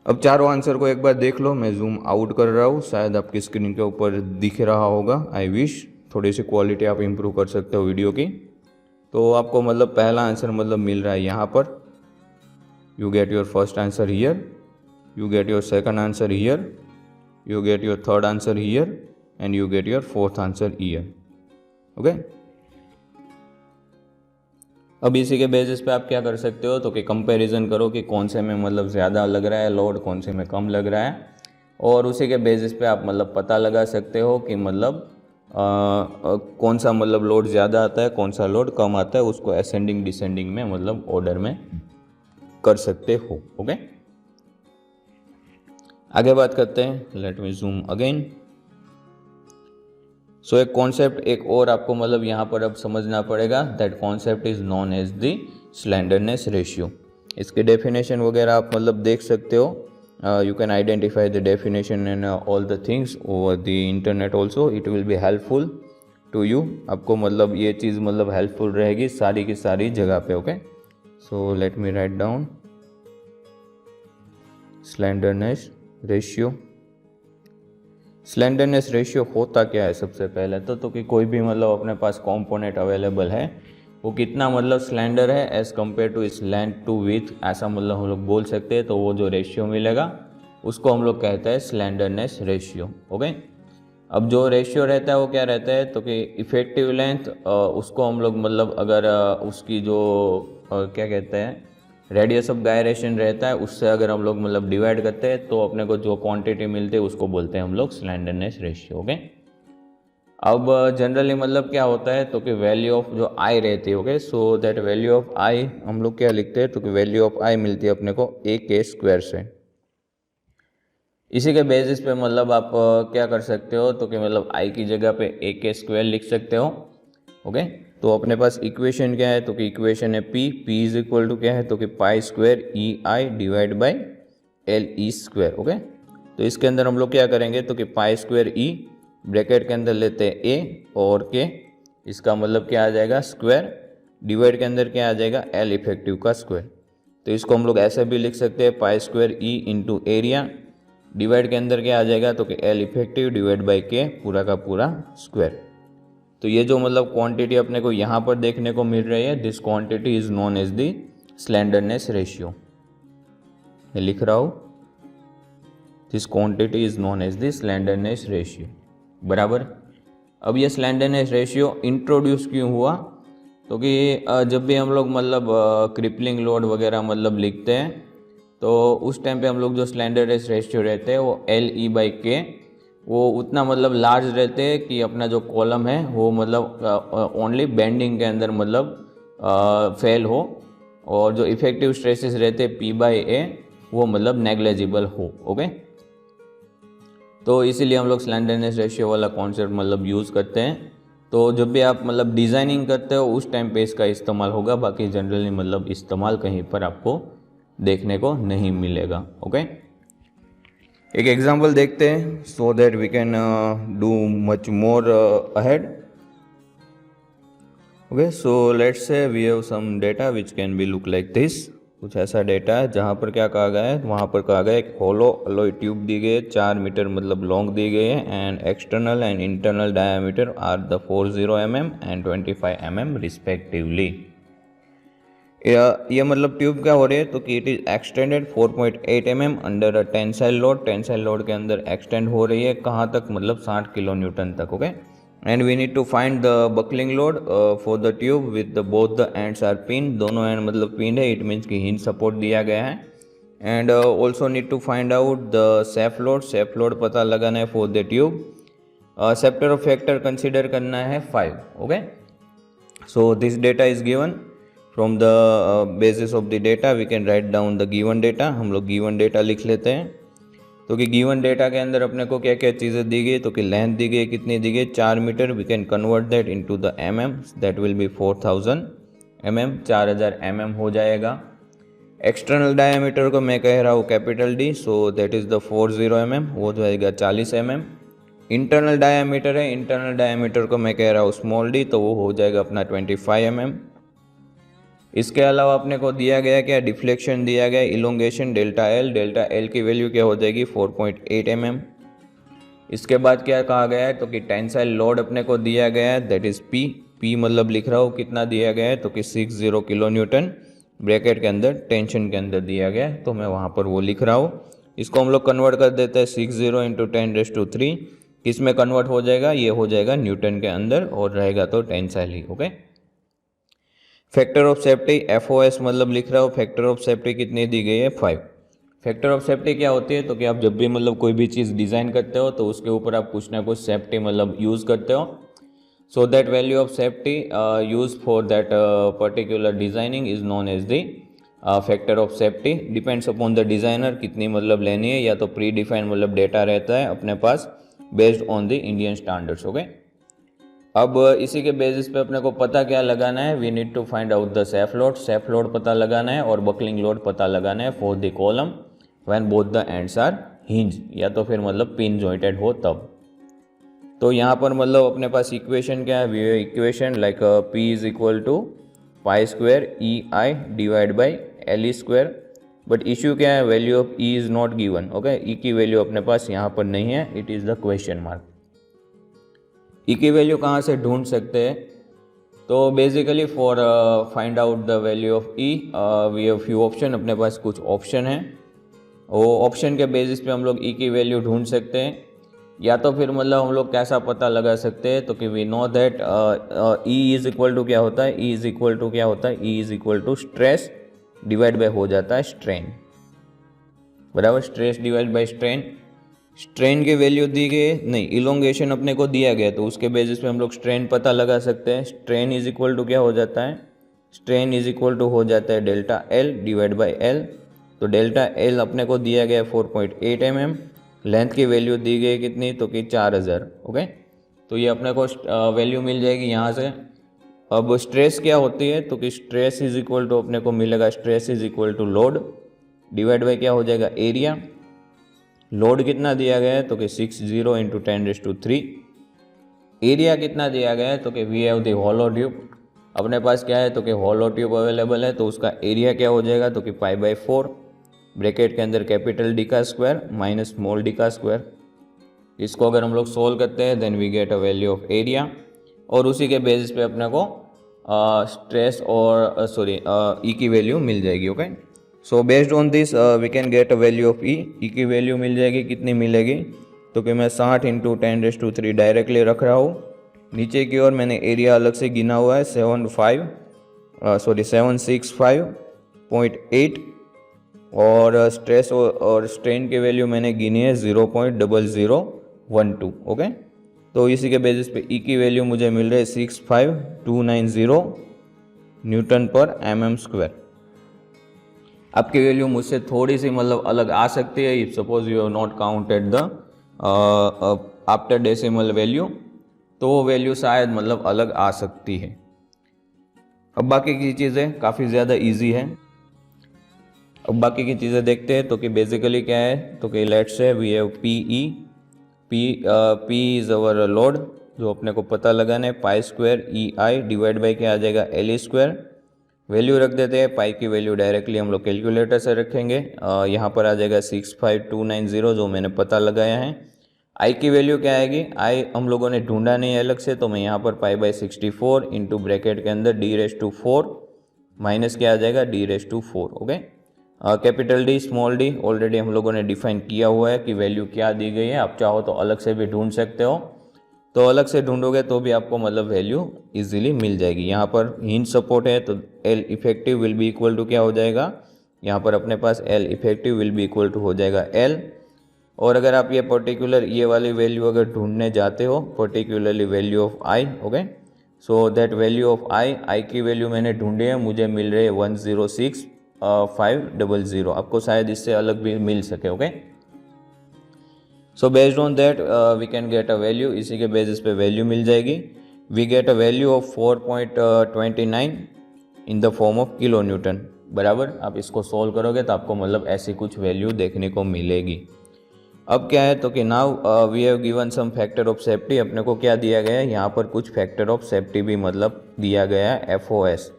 Speaker 1: अब चारों आंसर को एक बार देख लो, मैं जूम आउट कर रहा हूँ, शायद आपकी स्क्रीन के ऊपर दिख रहा होगा। आई विश थोड़ी सी क्वालिटी आप इम्प्रूव कर सकते हो वीडियो की। तो आपको मतलब पहला आंसर मतलब मिल रहा है यहाँ पर, you get your first answer here, you get your second answer here, you get your third answer here and you get your fourth answer here. Okay, अब इसी के बेसिस पे आप क्या कर सकते हो तो कि कंपैरिजन करो कि कौन से में मतलब ज़्यादा लग रहा है लोड, कौन से में कम लग रहा है, और उसी के बेसिस पे आप मतलब पता लगा सकते हो कि मतलब कौन सा मतलब लोड ज़्यादा आता है, कौन सा लोड कम आता है, उसको असेंडिंग डिसेंडिंग में मतलब ऑर्डर में कर सकते हो। ओके, आगे बात करते हैं, लेट मी जूम अगेन। सो एक कॉन्सेप्ट एक और आपको मतलब यहाँ पर अब समझना पड़ेगा, that concept is known as the slenderness ratio. इसके डेफिनेशन वगैरह आप मतलब देख सकते हो, you can identify the definition and all the things over the internet also, it will be helpful to you. आपको मतलब ये चीज़ मतलब हेल्पफुल रहेगी सारी की सारी जगह पे। Okay, so let me write down slenderness ratio. Slenderness ratio होता क्या है सबसे पहले तो कि कोई भी मतलब अपने पास कंपोनेंट अवेलेबल है वो कितना मतलब स्लेंडर है एज कम्पेयर टू इस लेंथ टू विथ, ऐसा मतलब हम लोग बोल सकते हैं। तो वो जो रेशियो मिलेगा उसको हम लोग कहते हैं स्लेंडरनेस रेशियो। ओके, अब जो रेशियो रहता है वो क्या रहता है तो कि इफेक्टिव लेंथ, उसको हम लोग मतलब अगर उसकी जो क्या कहते हैं रेडियस ऑफ गायरेशन रहता है उससे अगर हम लोग मतलब डिवाइड करते हैं तो अपने को जो क्वांटिटी मिलती है उसको बोलते हैं हम लोग स्लेंडरनेस रेशियो। ओके, अब जनरली मतलब क्या होता है तो कि वैल्यू ऑफ जो आई रहती है, okay, so that value of I हम लोग क्या लिखते हैं तो कि वैल्यू ऑफ आई मिलती है अपने को ए के स्क्वायर से। इसी के बेसिस पे मतलब आप क्या कर सकते हो तो कि मतलब आई की जगह पे ए के स्क्वायर लिख सकते हो। ओके, तो अपने पास इक्वेशन क्या है तो कि इक्वेशन है पी इज इक्वल टू क्या है तो कि पाई square E I divide by L E square. Okay, तो इसके अंदर हम लोग क्या करेंगे तो कि पाई स्क्वायर ई ब्रैकेट के अंदर लेते हैं ए और के, इसका मतलब क्या आ जाएगा स्क्वायर, डिवाइड के अंदर क्या आ जाएगा एल इफेक्टिव का स्क्वायर। तो इसको हम लोग ऐसे भी लिख सकते हैं पाई square E into area, divide के अंदर क्या आ जाएगा तो कि एल इफेक्टिव डिवाइड बाई के पूरा का पूरा स्क्वायर। तो ये जो मतलब क्वांटिटी अपने को यहाँ पर देखने को मिल रही है, this quantity is known as the slenderness ratio. मैं लिख रहा हूँ, this quantity is known as the slenderness ratio बराबर। अब ये स्लेंडरनेस रेशियो इंट्रोड्यूस क्यों हुआ तो कि जब भी हम लोग मतलब क्रिपलिंग लोड वगैरह मतलब लिखते हैं तो उस टाइम पे हम लोग जो स्लेंडरनेस रेशियो रहते हैं वो एल ई बाई के वो उतना मतलब लार्ज रहते हैं कि अपना जो कॉलम है वो मतलब ओनली बेंडिंग के अंदर मतलब फेल हो, और जो इफेक्टिव स्ट्रेसेस रहते हैं पी बाई ए वो मतलब नेग्लेजिबल हो। ओके, तो इसीलिए हम लोग स्लेंडरनेस रेशियो वाला कॉन्सेप्ट मतलब यूज़ करते हैं तो जब भी आप मतलब डिज़ाइनिंग करते हो उस टाइम पे इसका इस्तेमाल होगा, बाकी जनरली मतलब इस्तेमाल कहीं पर आपको देखने को नहीं मिलेगा। ओके, एक एग्जांपल देखते हैं so that we can do much more ahead. Okay, so let's say we have some data which can be look like this. कुछ ऐसा डेटा है जहाँ पर क्या कहा गया है, वहाँ पर कहा गया है एक होलो अलॉय ट्यूब दी गई है, 4 मीटर मतलब लॉन्ग दी गई है, and external and internal diameter are the 40 mm and 25 mm respectively. ये मतलब ट्यूब क्या हो रही है, तो कि it is extended 4.8 mm under a tensile load. Tensile load के अंदर एक्सटेंड हो रही है कहाँ तक, मतलब 60 किलो न्यूटन तक। Okay, and we need to find the buckling load for the tube with both the ends are pin. दोनों एंड मतलब पिन है, इट मीन्स कि हिंज सपोर्ट दिया गया है। And also need to find out the safe load. Safe load पता लगाना है फॉर द ट्यूब। सेप्टर ऑफ फैक्टर कंसिडर करना है 5। Okay, so this data is given from the basis of the data we can write down the given data. हम लोग given data लिख लेते हैं। तो कि गिवन डेटा के अंदर अपने को क्या क्या चीज़ें दी गई, तो कि लेंथ दी गई, कितनी दी गई, 4 मीटर। We can convert that into the mm, that will be 4000 mm, 4000 mm हो जाएगा। एक्सटर्नल डायमीटर को मैं कह रहा हूँ capital D, so that is the 40 mm, वो जाएगा 40 mm। इंटरनल डायमीटर है, इंटरनल डायमीटर को मैं कह रहा हूँ स्मॉल डी, तो वो हो जाएगा अपना 25 mm। इसके अलावा अपने को दिया गया क्या, डिफ्लेक्शन दिया गया, elongation delta L. Delta L की वैल्यू क्या हो जाएगी 4.8 mm। इसके बाद क्या कहा गया है, तो कि टेंसाइल लोड अपने को दिया गया है, दैट इज पी। पी मतलब लिख रहा हूँ कितना दिया गया है, तो कि 60 किलो न्यूटन ब्रैकेट के अंदर टेंशन के अंदर दिया गया है, तो मैं वहाँ पर वो लिख रहा हूँ। इसको हम लोग कन्वर्ट कर देते हैं 60 इंटू 10⁻³ किस में कन्वर्ट हो जाएगा, ये हो जाएगा न्यूटन के अंदर और रहेगा तो tensile he. Okay, factor of safety FOS मतलब लिख रहा हूँ, फैक्टर ऑफ सेफ्टी कितनी दी गई है 5। फैक्टर ऑफ सेफ्टी क्या होती है, तो कि आप जब भी मतलब कोई भी चीज़ डिज़ाइन करते हो तो उसके ऊपर आप कुछ ना कुछ सेफ्टी मतलब यूज़ करते हो। So that value of safety use for that particular designing is known as the factor of safety. Depends upon the designer कितनी मतलब लेनी है, या तो प्री डिफाइंड मतलब डेटा रहता है अपने पास based on the Indian standards. Okay, अब इसी के बेसिस पे अपने को पता क्या लगाना है, we need to find out the safe load. Safe load पता लगाना है और बकलिंग लोड पता लगाना है for the column when both the ends are hinge, या तो फिर मतलब पिन जॉइंटेड हो तब। तो यहाँ पर मतलब अपने पास इक्वेशन क्या है, equation like P is equal to pi square EI divide by LE square. But issue क्या है, value of E is not given. Okay, E की वैल्यू अपने पास यहाँ पर नहीं है, it is the question mark. E की वैल्यू कहाँ से ढूंढ सकते हैं, तो basically for find out the value of E we have few option. अपने पास कुछ ऑप्शन है, वो ऑप्शन के बेसिस पे हम लोग ई की वैल्यू ढूंढ सकते हैं। या तो फिर मतलब हम लोग कैसा पता लगा सकते हैं, तो कि we know that E is equal to क्या होता है, ई इज इक्वल टू क्या होता है, E is equal to stress divide by हो जाता है स्ट्रेन, बराबर। Stress divide by strain, strain की वैल्यू दी गई है, नहीं इलोंगेशन अपने को दिया गया, तो उसके बेसिस पे हम लोग स्ट्रेन पता लगा सकते हैं। स्ट्रेन इज इक्वल टू क्या हो जाता है, स्ट्रेन इज इक्वल टू हो जाता है delta L divide by L. तो डेल्टा एल अपने को दिया गया 4.8 mm, लेंथ की वैल्यू दी गई कितनी, तो कि 4000। ओके, तो ये अपने को वैल्यू मिल जाएगी यहाँ से। अब स्ट्रेस क्या होती है, तो कि स्ट्रेस इज इक्वल टू अपने को मिलेगा, stress is equal to load divide by क्या हो जाएगा एरिया। लोड कितना दिया गया है, तो कि 60 इंटू 10⁻³। एरिया कितना दिया गया है, तो कि we have the hollow tube. अपने पास क्या है, तो कि हॉलो ट्यूब अवेलेबल है, तो उसका एरिया क्या हो जाएगा, तो कि π/4 ब्रैकेट के अंदर कैपिटल डी का स्क्वायर माइनस स्मॉल डी का स्क्वायर। इसको अगर हम लोग सोल्व करते हैं then we get a value of area, और उसी के बेसिस पे अपने को स्ट्रेस और ई की वैल्यू मिल जाएगी। Okay, so based on this we can get a value of E की वैल्यू मिल जाएगी, कितनी मिलेगी, तो कि मैं 60 इंटू 10⁻³ डायरेक्टली रख रहा हूँ। नीचे की ओर मैंने एरिया अलग से गिना हुआ है 765.8, और स्ट्रेस और स्ट्रेन की वैल्यू मैंने गिनी है 0.0012। ओके, तो इसी के बेसिस पे ई की वैल्यू मुझे मिल रही है 65290 न्यूटन पर mm स्क्वायर। आपकी वैल्यू मुझसे थोड़ी सी मतलब अलग आ सकती है, if suppose you have not counted the after decimal value. तो वो वैल्यू शायद मतलब अलग आ सकती है। अब बाकी की चीज़ें काफ़ी ज़्यादा इजी है। अब बाकी की चीज़ें देखते हैं। तो कि बेसिकली क्या है, तो कि let's say we have P is our load, जो अपने को पता लगाना है, pi square E I divide by क्या आ जाएगा एल ई स्क्वायर। वैल्यू रख देते हैं, पाई की वैल्यू डायरेक्टली हम लोग कैलकुलेटर से रखेंगे। यहाँ पर आ जाएगा 65290 जो मैंने पता लगाया है। आई की वैल्यू क्या आएगी, आई हम लोगों ने ढूंढा नहीं अलग से, तो मैं यहाँ पर पाई बाई 64 इंटू ब्रैकेट के अंदर d⁴ माइनस क्या आ जाएगा d⁴। Okay. Capital D small D already हम लोगों ने डिफाइन किया हुआ है कि वैल्यू क्या दी गई है। आप चाहो तो अलग से भी ढूंढ सकते हो, तो अलग से ढूंढोगे तो भी आपको मतलब वैल्यू इजीली मिल जाएगी। यहाँ पर हिंज सपोर्ट है तो L effective will be equal to क्या हो जाएगा, यहाँ पर अपने पास L effective will be equal to हो जाएगा एल। और अगर आप ये पर्टिकुलर ये वाली वैल्यू अगर ढूंढने जाते हो, particularly value of I, okay, so that value of I की वैल्यू मैंने ढूंढी है, मुझे मिल रही है 106,500। आपको शायद इससे अलग भी मिल सके। Okay, so based on that we can get a value, इसी के बेसिस पे वैल्यू मिल जाएगी। We get a value of 4.29 in the form of kilo newton. बराबर, आप इसको सॉल्व करोगे तो आपको मतलब ऐसी कुछ वैल्यू देखने को मिलेगी। अब क्या है, तो कि now we have given some factor of safety. अपने को क्या दिया गया है, यहाँ पर कुछ फैक्टर ऑफ सेफ्टी भी मतलब दिया गया है, FOS।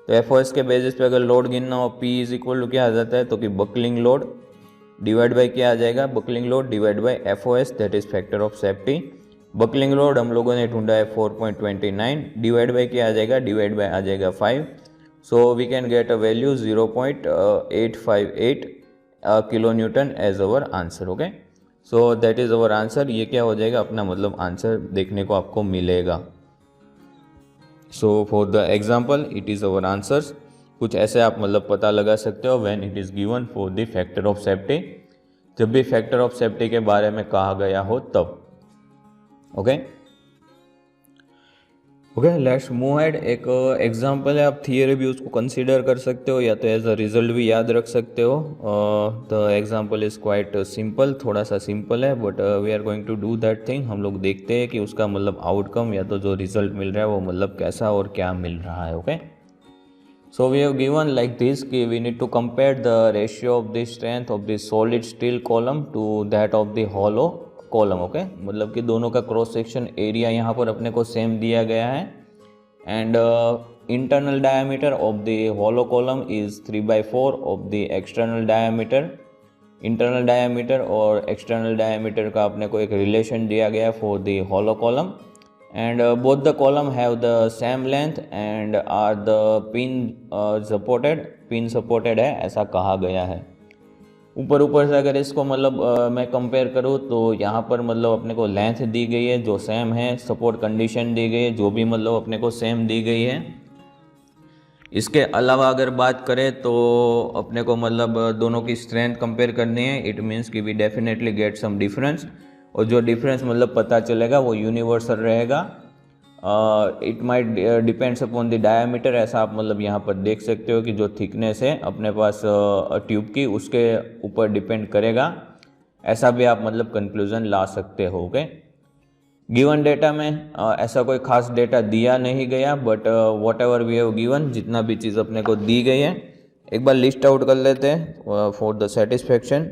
Speaker 1: तो FOS के बेसिस पे अगर लोड गिनना हो, P इज इक्वल टू क्या आ जाता है, तो कि बकलिंग लोड डिवाइड बाई क्या आ जाएगा, buckling load divide by FOS, that is factor of safety. Buckling load हम लोगों ने ढूंढा है 4.29 डिवाइड बाई क्या आ जाएगा, डिवाइड बाई आ जाएगा 5। So we can get a value 0.858 kilo newton as our answer. Okay, so that is our answer. ये क्या हो जाएगा, अपना मतलब आंसर देखने को आपको मिलेगा। So for the example it is our answers. कुछ ऐसे आप मतलब पता लगा सकते हो when it is given for the factor of safety, जब भी फैक्टर ऑफ सेफ्टी के बारे में कहा गया हो तब। Okay okay, let's move head. एक एग्जांपल है, आप थियरी भी उसको कंसीडर कर सकते हो या तो एज अ रिजल्ट भी याद रख सकते हो। The example is quite simple, थोड़ा सा सिंपल है, but we are going to do that thing. हम लोग देखते हैं कि उसका मतलब आउटकम या तो जो रिजल्ट मिल रहा है वो मतलब कैसा और क्या मिल रहा है। Okay, so we have given like this कि we need to compare the ratio of the strength of the solid steel column to that of the hollow column. Okay, मतलब कि दोनों का क्रॉस सेक्शन एरिया यहाँ पर अपने को same दिया गया है। And internal diameter of the hollow column is 3/4 of the external diameter. Internal diameter और एक्सटर्नल डायमीटर का अपने को एक रिलेशन दिया गया for the hollow column. And both the column have the same length and are the pin supported है, ऐसा कहा गया है। ऊपर से अगर इसको मतलब मैं कंपेयर करूँ तो यहाँ पर मतलब अपने को लेंथ दी गई है जो सेम है, सपोर्ट कंडीशन दी गई है जो भी मतलब अपने को सेम दी गई है। इसके अलावा अगर बात करें तो अपने को मतलब दोनों की स्ट्रेंथ कंपेयर करनी है। इट मीन्स कि we definitely get some difference, और जो डिफरेंस मतलब पता चलेगा वो यूनिवर्सल रहेगा। It might depends upon the diameter, ऐसा आप मतलब यहाँ पर देख सकते हो कि जो थिकनेस है अपने पास ट्यूब की उसके ऊपर डिपेंड करेगा। ऐसा भी आप मतलब कंक्लूजन ला सकते हो। ओके, गिवन डेटा में ऐसा कोई खास डेटा दिया नहीं गया, but whatever we have given, जितना भी चीज़ अपने को दी गई है एक बार लिस्ट आउट कर लेते हैं for the satisfaction.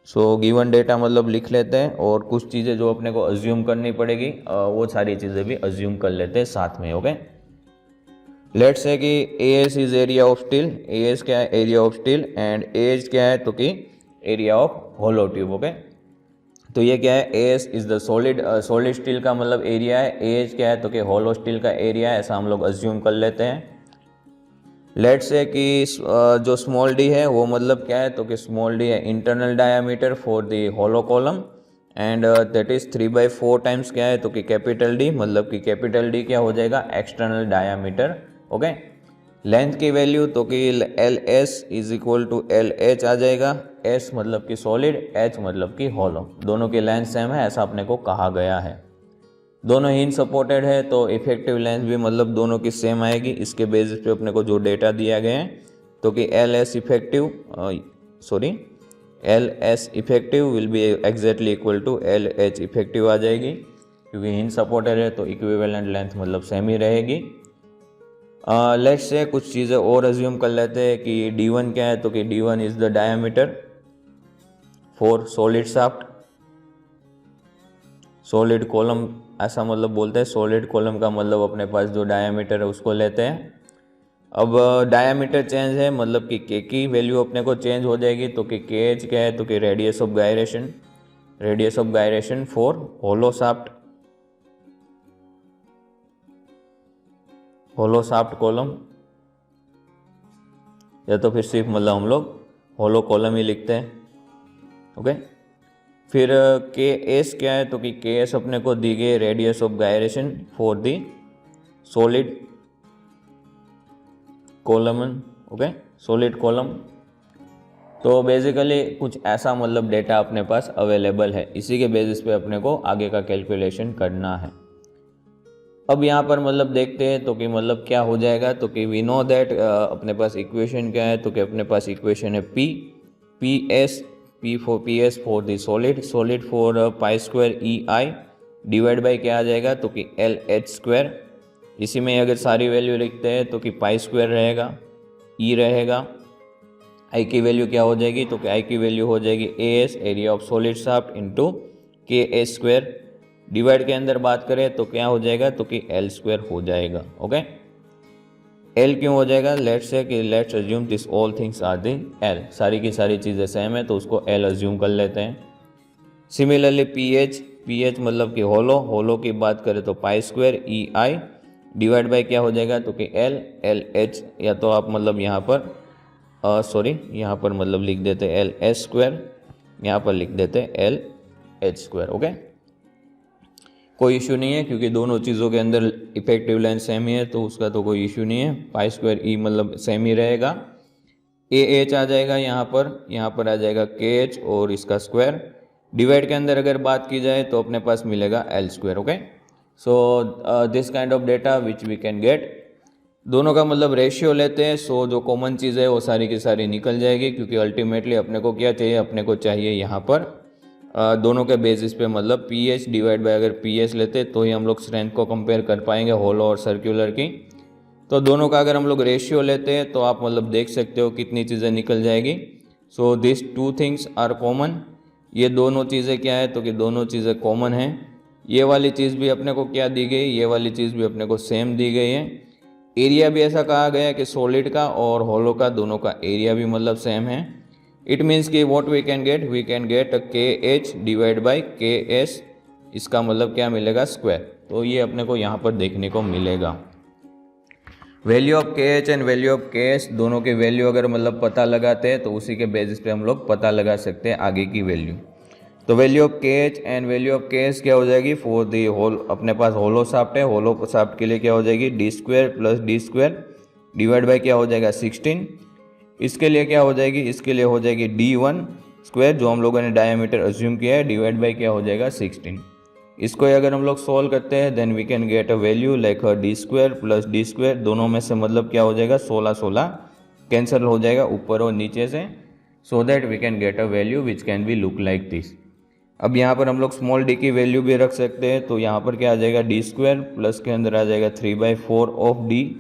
Speaker 1: So given data मतलब लिख लेते हैं, और कुछ चीज़ें जो अपने को अज्यूम करनी पड़ेगी वो सारी चीज़ें भी अज्यूम कर लेते हैं साथ में। ओके, लेट्स से कि AS is area of steel. AS क्या है, area of steel, and AH क्या है, तो कि area of hollow tube. Okay, तो ये क्या है, AS is the solid steel का मतलब एरिया है, AH क्या है, तो कि होलो स्टील का एरिया है, ऐसा हम लोग अज्यूम कर लेते हैं। लेट्स से कि जो स्मॉल डी है वो मतलब क्या है, तो कि स्मॉल डी है internal diameter for the hollow column, and that is 3/4 times क्या है, तो कि कैपिटल डी, मतलब कि कैपिटल डी क्या हो जाएगा, एक्सटर्नल डायमीटर। ओके, लेंथ की वैल्यू तो कि LS is equal to LH आ जाएगा। S मतलब कि सॉलिड, H मतलब कि होलो, दोनों की लेंथ सेम है ऐसा अपने को कहा गया है। दोनों हिंज सपोर्टेड है तो इफेक्टिव लेंथ भी मतलब दोनों की सेम आएगी। इसके बेसिस पे अपने को जो डेटा दिया गया है, तो कि LS effective will be exactly equal to LH effective आ जाएगी। क्योंकि हिंज सपोर्टेड है तो इक्विवेलेंट लेंथ मतलब सेम ही रहेगी। लेट्स से कुछ चीज़ें और अज्यूम कर लेते हैं कि D1 क्या है, तो कि D1 is the diameter for solid shaft. Solid column ऐसा मतलब बोलते हैं, सॉलिड कॉलम का मतलब अपने पास जो डायमीटर है उसको लेते हैं। अब डायमीटर चेंज है मतलब कि के की वैल्यू अपने को चेंज हो जाएगी, तो कि के एच क्या है, तो कि radius of gyration, radius of gyration for hollow shaft, hollow shaft column, या तो फिर सिर्फ मतलब हम लोग होलो कॉलम ही लिखते हैं। ओके, फिर के एस क्या है, तो कि के एस अपने को दी गई radius of gyration for the solid column. Okay, solid column. तो बेसिकली कुछ ऐसा मतलब डेटा अपने पास अवेलेबल है, इसी के बेसिस पे अपने को आगे का कैलकुलेशन करना है। अब यहाँ पर मतलब देखते हैं तो कि मतलब क्या हो जाएगा, तो कि वी नो दैट अपने पास इक्वेशन क्या है, तो कि अपने पास इक्वेशन है P S for the solid, solid for pi square E I divide by क्या आ जाएगा, तो कि एल एच स्क्वायर। इसी में अगर सारी वैल्यू लिखते हैं तो कि पाई स्क्वायर रहेगा, ई रहेगा, आई की वैल्यू क्या हो जाएगी, तो कि आई की वैल्यू हो जाएगी A S area of solid shaft into के एस स्क्वायर। डिवाइड के अंदर बात करें तो क्या हो जाएगा, तो कि एल स्क्वायर हो जाएगा। ओके, एल क्यों हो जाएगा, लेट्स से कि let's assume this all things are the L, सारी की सारी चीज़ें सेम है तो उसको एल अज्यूम कर लेते हैं। सिमिलरली पी एच मतलब कि होलो, होलो की बात करें तो पाई square E I divide by क्या हो जाएगा, तो कि एल एच, या तो आप मतलब यहाँ पर यहाँ पर मतलब लिख देते एल एच स्क्वायर, यहाँ पर लिख देते एल एच स्क्वायर। ओके, कोई इशू नहीं है क्योंकि दोनों चीज़ों के अंदर इफेक्टिव लेंथ सेम ही है तो उसका तो कोई इशू नहीं है। पाई स्क्वायर ई मतलब सेम ही रहेगा। ए एच आ जाएगा यहाँ पर आ जाएगा के एच और इसका स्क्वायर। डिवाइड के अंदर अगर बात की जाए तो अपने पास मिलेगा L square. Okay, so this kind of data which we can get. दोनों का मतलब रेशियो लेते हैं, सो जो कॉमन चीज़ है वो सारी की सारी निकल जाएगी, क्योंकि अल्टीमेटली अपने को क्या चाहिए, अपने को चाहिए यहाँ पर दोनों के बेसिस पे मतलब पी एच डिवाइड बाय अगर पी एच लेते तो ही हम लोग स्ट्रेंथ को कंपेयर कर पाएंगे होलो और सर्कुलर की। तो दोनों का अगर हम लोग रेशियो लेते हैं तो आप मतलब देख सकते हो कितनी चीज़ें निकल जाएगी। So this two things are common, ये दोनों चीज़ें क्या है, तो कि दोनों चीज़ें कॉमन हैं। ये वाली चीज़ भी अपने को क्या दी गई, ये वाली चीज़ भी अपने को सेम दी गई है। एरिया भी ऐसा कहा गया है कि सॉलिड का और होलो का दोनों का एरिया भी मतलब सेम है। इट मीन्स कि व्हाट वी कैन गेट के एच डिवाइड बाई के एस, इसका मतलब क्या मिलेगा, स्क्वायर। तो ये अपने को यहाँ पर देखने को मिलेगा। वैल्यू ऑफ के एच एंड वैल्यू ऑफ के एस दोनों के वैल्यू अगर मतलब पता लगाते हैं तो उसी के बेसिस पे हम लोग पता लगा सकते हैं आगे की वैल्यू। तो वैल्यू ऑफ के एच एंड वैल्यू ऑफ के एस क्या हो जाएगी, फॉर दी होल अपने पास होलो शाफ्ट है, होलो शाफ्ट के लिए क्या हो जाएगी D square plus D square divide by क्या हो जाएगा 16। इसके लिए क्या हो जाएगी, इसके लिए हो जाएगी D1 स्क्वायर जो हम लोगों ने डायमीटर अज्यूम किया है डिवाइड बाई क्या हो जाएगा 16। इसको अगर हम लोग सॉल्व करते हैं then we can get a value like D square plus D square, दोनों में से मतलब क्या हो जाएगा 16 कैंसिल हो जाएगा ऊपर और नीचे से, so that we can get a value which can be look like this. अब यहाँ पर हम लोग स्मॉल डी की वैल्यू भी रख सकते हैं, तो यहाँ पर क्या आ जाएगा डी स्क्वायर प्लस के अंदर आ जाएगा 3/4 ऑफ डी,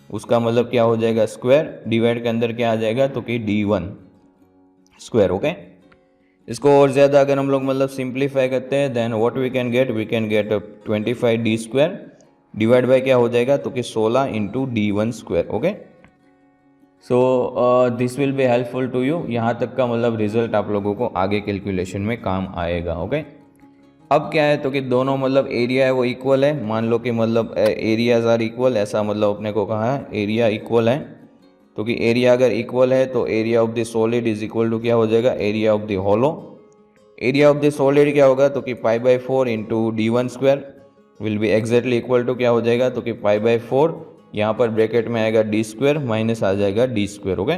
Speaker 1: उसका मतलब क्या हो जाएगा स्क्वायर, डिवाइड के अंदर क्या आ जाएगा, तो कि D1 स्क्वायर। ओके, इसको और ज़्यादा अगर हम लोग मतलब सिंप्लीफाई करते हैं then what we can get 25 D square divide by क्या हो जाएगा, तो कि 16 into D1 square. Okay, so this will be helpful to you. यहाँ तक का मतलब रिजल्ट आप लोगों को आगे कैलकुलेशन में काम आएगा। ओके, अब क्या है, तो कि दोनों मतलब एरिया है वो इक्वल है, मान लो कि मतलब एरियाज आर इक्वल, ऐसा मतलब अपने को कहा है एरिया इक्वल है। तो कि एरिया अगर इक्वल है तो area of the solid is equal to क्या हो जाएगा, area of the hollow. Area of the solid क्या होगा, तो कि π/4 into D1 square will be exactly equal to क्या हो जाएगा, तो कि π/4 यहाँ पर ब्रैकेट में आएगा डी स्क्वायर माइनस आ जाएगा D square. Okay,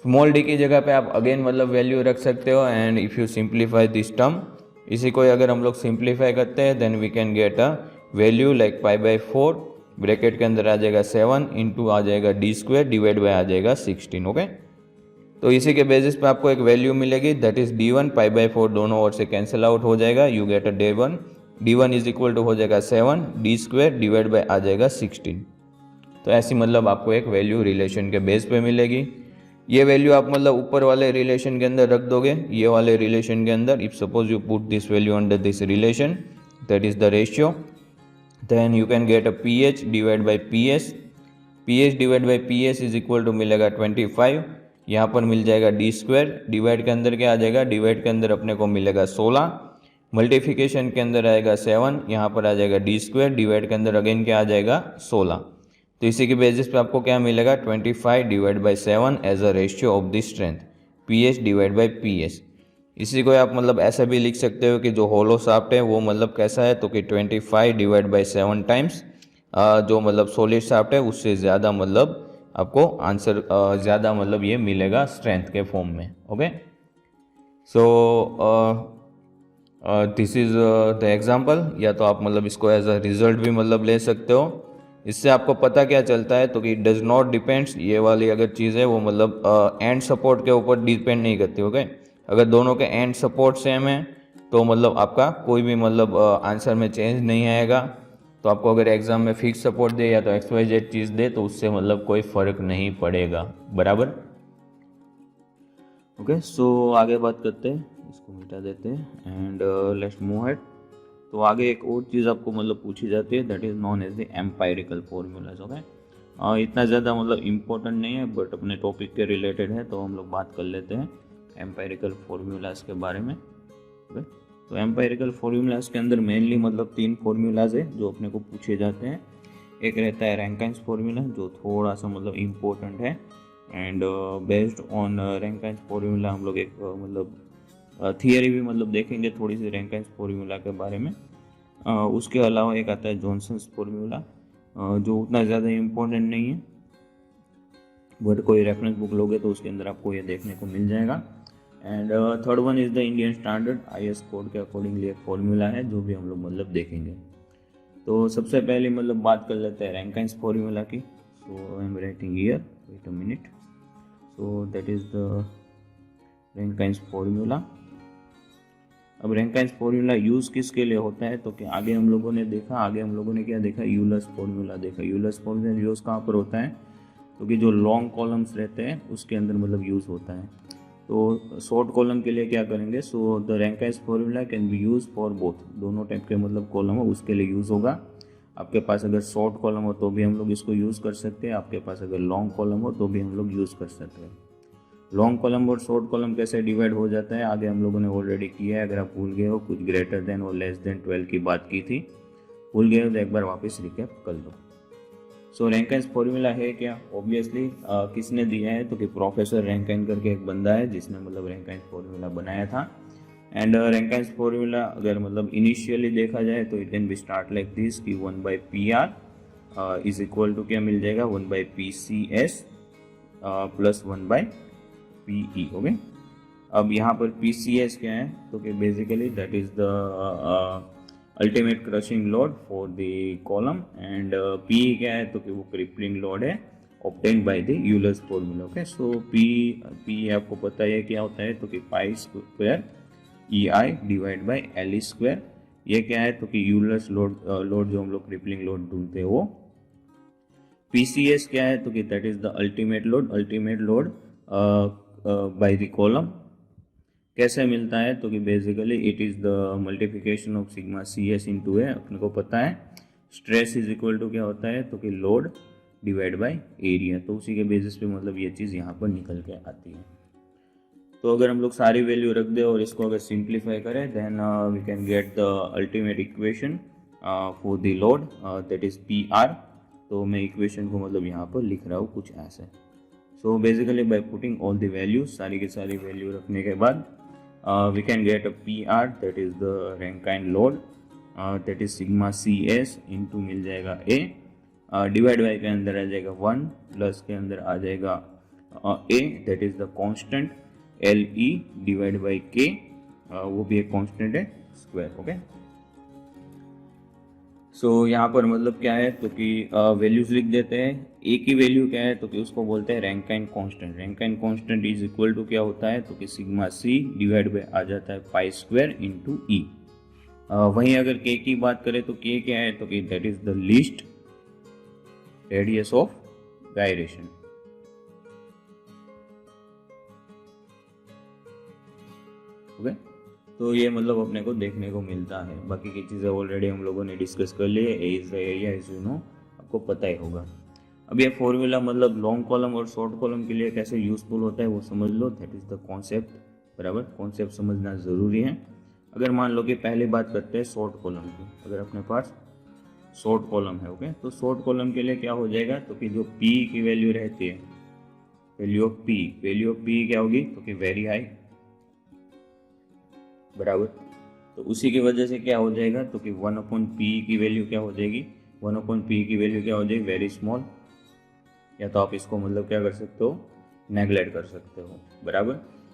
Speaker 1: small D की जगह पे आप अगेन मतलब वैल्यू रख सकते हो and if you simplify this term, इसी को अगर हम लोग सिंप्लीफाई करते हैं then we can get a value like π/4 bracket के अंदर आ जाएगा 7 इंटू आ जाएगा डी स्क्वायर डिवाइड बाई आ जाएगा 16। ओके, तो इसी के बेसिस पे आपको एक वैल्यू मिलेगी दैट इज D1 π/4, दोनों ओर से कैंसिल आउट हो जाएगा, you get a D1 D1 is equal to हो जाएगा 7, डी स्क्वायर डिवाइड बाय आ जाएगा 16। तो ऐसी मतलब आपको एक वैल्यू रिलेशन के बेस पे मिलेगी। ये वैल्यू आप मतलब ऊपर वाले रिलेशन के अंदर रख दोगे, ये वाले रिलेशन के अंदर। If suppose you put this value under this relation, that is the ratio, then you can get a PH divide by PS. PH divide by PS is equal to मिलेगा 25। यहाँ पर मिल जाएगा डी स्क्वायर, डिवाइड के अंदर क्या आ जाएगा, divide के अंदर अपने को मिलेगा 16, मल्टीप्लिकेशन के अंदर आएगा 7, यहाँ पर आ जाएगा डी स्क्वायर, डिवाइड के अंदर अगेन क्या आ जाएगा 16। तो इसी के बेसिस पे आपको क्या मिलेगा 25 divide by 7 as a ratio of the strength, P H divide by P S. इसी को आप मतलब ऐसा भी लिख सकते हो कि जो होलो शाफ्ट है वो मतलब कैसा है, तो कि 25 डिवाइड बाई 7 टाइम्स जो मतलब सॉलिड शाफ्ट है उससे ज़्यादा मतलब आपको आंसर ज़्यादा मतलब ये मिलेगा स्ट्रेंथ के फॉर्म में। Okay, so this is the example. या तो आप मतलब इसको एज अ रिजल्ट भी मतलब ले सकते हो। इससे आपको पता क्या चलता है, तो कि डज नॉट डिपेंड्स, ये वाली अगर चीज़ है वो मतलब एंड सपोर्ट के ऊपर डिपेंड नहीं करती। ओके, अगर दोनों के एंड सपोर्ट सेम है तो मतलब आपका कोई भी मतलब आंसर में चेंज नहीं आएगा। तो आपको अगर एग्जाम में फिक्स सपोर्ट दे या तो XYZ चीज़ दे तो उससे मतलब कोई फ़र्क नहीं पड़ेगा, बराबर। ओके, सो आगे बात करते हैं, इसको मिटा देते हैं एंड लेट्स मूव हेड। तो आगे एक और चीज़ आपको मतलब पूछी जाती है, that is known as the empirical formulas. Okay, इतना ज़्यादा मतलब इम्पोर्टेंट नहीं है बट अपने टॉपिक के रिलेटेड है, तो हम लोग बात कर लेते हैं एम्पायरिकल फॉर्मूलाज के बारे में। ओके, तो एम्पायरिकल फॉर्मूलाज के अंदर मेनली मतलब 3 फॉर्मूलाज है जो अपने को पूछे जाते हैं। एक रहता है रैंकाइंस फॉर्मूला जो थोड़ा सा मतलब इम्पोर्टेंट है, and based on Rankine's formula हम लोग एक मतलब थियरी भी मतलब देखेंगे थोड़ी सी रैंकाइंस फॉर्मूला के बारे में। उसके अलावा एक आता है जॉनसन्स फॉर्मूला जो उतना ज़्यादा इम्पोर्टेंट नहीं है बट कोई रेफरेंस बुक लोगे तो उसके अंदर आपको ये देखने को मिल जाएगा। And third one is the Indian standard IS code के अकॉर्डिंगली एक फॉर्मूला है जो भी हम लोग मतलब देखेंगे। तो सबसे पहले मतलब बात कर लेते हैं रैंकाइंस फॉर्मूला की। So I am writing here, wait a minute. So that is the Rankine's formula. अब रैंकाइंस फॉर्मूला यूज़ किसके लिए होता है, तो कि आगे हम लोगों ने क्या देखा, यूलर्स फॉर्मूला देखा। यूलर्स फॉर्मूला यूज़ कहाँ पर होता है, तो कि जो लॉन्ग कॉलम्स रहते हैं उसके अंदर मतलब यूज़ होता है। तो शॉर्ट कॉलम के लिए क्या करेंगे, so the Rankine's formula can be use for both, दोनों टाइप के मतलब कॉलम हो उसके लिए यूज़ होगा। आपके पास अगर शॉर्ट कॉलम हो तो भी हम लोग इसको यूज़ कर सकते हैं, आपके पास अगर लॉन्ग कॉलम हो तो भी हम लोग यूज़ कर सकते हैं। लॉन्ग कॉलम और शॉर्ट कॉलम कैसे डिवाइड हो जाता है आगे हम लोगों ने ऑलरेडी किया है। अगर आप भूल गए हो, कुछ ग्रेटर देन और लेस देन 12 की बात की थी, भूल गए हो तो एक बार वापस रिकैप कर लो। सो रैंकाइंस फॉर्मूला है क्या, ऑब्वियसली किसने दिया है, तो कि प्रोफेसर रैंकाइन करके एक बंदा है जिसने मतलब रैंकाइंस फॉर्मूला बनाया था। एंड रैंकाइंस फॉर्मूला अगर मतलब इनिशियली देखा जाए तो it can be start like this कि 1/PR इज इक्वल टू क्या मिल जाएगा 1/PCS प्लस 1/PE। ओके, अब यहाँ पर PCS क्या है, तो कि basically that is the ultimate crushing load for the column, and PE क्या है, तो कि वो क्रिपलिंग लोड है obtained by the Euler's formula. Okay, so PE आपको पता है क्या होता है, तो कि पाई square EI divide by L square. ये क्या है, तो कि यूलर्स लोड जो हम लोग क्रिपलिंग लोड ढूंढते हैं वो। PCS क्या है, तो कि that is the ultimate load by the column. कैसे मिलता है, तो कि basically it is the multiplication of sigma CS into A. अपने को पता है स्ट्रेस इज इक्वल टू क्या होता है, तो कि लोड डिवाइड बाय एरिया। तो उसी के बेसिस पे मतलब ये चीज़ यहाँ पर निकल के आती है। तो अगर हम लोग सारी वैल्यू रख दे और इसको अगर सिंप्लीफाई करें then we can get the ultimate equation for the load that is PR। तो मैं इक्वेशन को मतलब यहाँ पर लिख रहा हूँ कुछ ऐसे। So basically by putting all the values, सारी की सारी वैल्यू रखने के बाद we can get a PR that is the Rankine load that is sigma CS into मिल जाएगा A डिवाइड बाई के अंदर आ जाएगा 1 प्लस के अंदर आ जाएगा A that is the constant LE divide by K वो भी एक कांस्टेंट है स्क्वायर। ओके, सो यहाँ पर मतलब क्या है, तो कि वैल्यूज लिख देते हैं। ए की वैल्यू क्या है, तो कि उसको बोलते हैं Rankine constant. Rankine constant is equal to क्या होता है, तो कि सिग्मा C डिवाइड बाय आ जाता है पाई स्क्वायर इंटू E। वहीं अगर के की बात करें तो के क्या है, तो कि that is the least radius of gyration. Okay, तो ये मतलब अपने को देखने को मिलता है। बाकी की चीज़ें ऑलरेडी हम लोगों ने डिस्कस कर ली है। A is the area as you know, आपको पता ही होगा। अब ये फॉर्मूला मतलब लॉन्ग कॉलम और शॉर्ट कॉलम के लिए कैसे यूजफुल होता है वो समझ लो। दैट इज द कॉन्सेप्ट, बराबर, कॉन्सेप्ट समझना ज़रूरी है। अगर मान लो कि पहली बात करते हैं शॉर्ट कॉलम की, अगर अपने पास शॉर्ट कॉलम है, ओके, तो शॉर्ट कॉलम के लिए क्या हो जाएगा, तो कि जो पी की वैल्यू रहती है, वैल्यू ऑफ पी क्या होगी, तो कि वेरी हाई, बराबर। तो उसी की वजह से क्या हो जाएगा, तो कि 1/p की वैल्यू क्या हो जाएगी, 1/p की वैल्यू क्या हो जाएगी, वेरी स्मॉल। या तो आप इसको मतलब क्या कर सकते हो, नेगलेक्ट कर सकते हो, बराबर।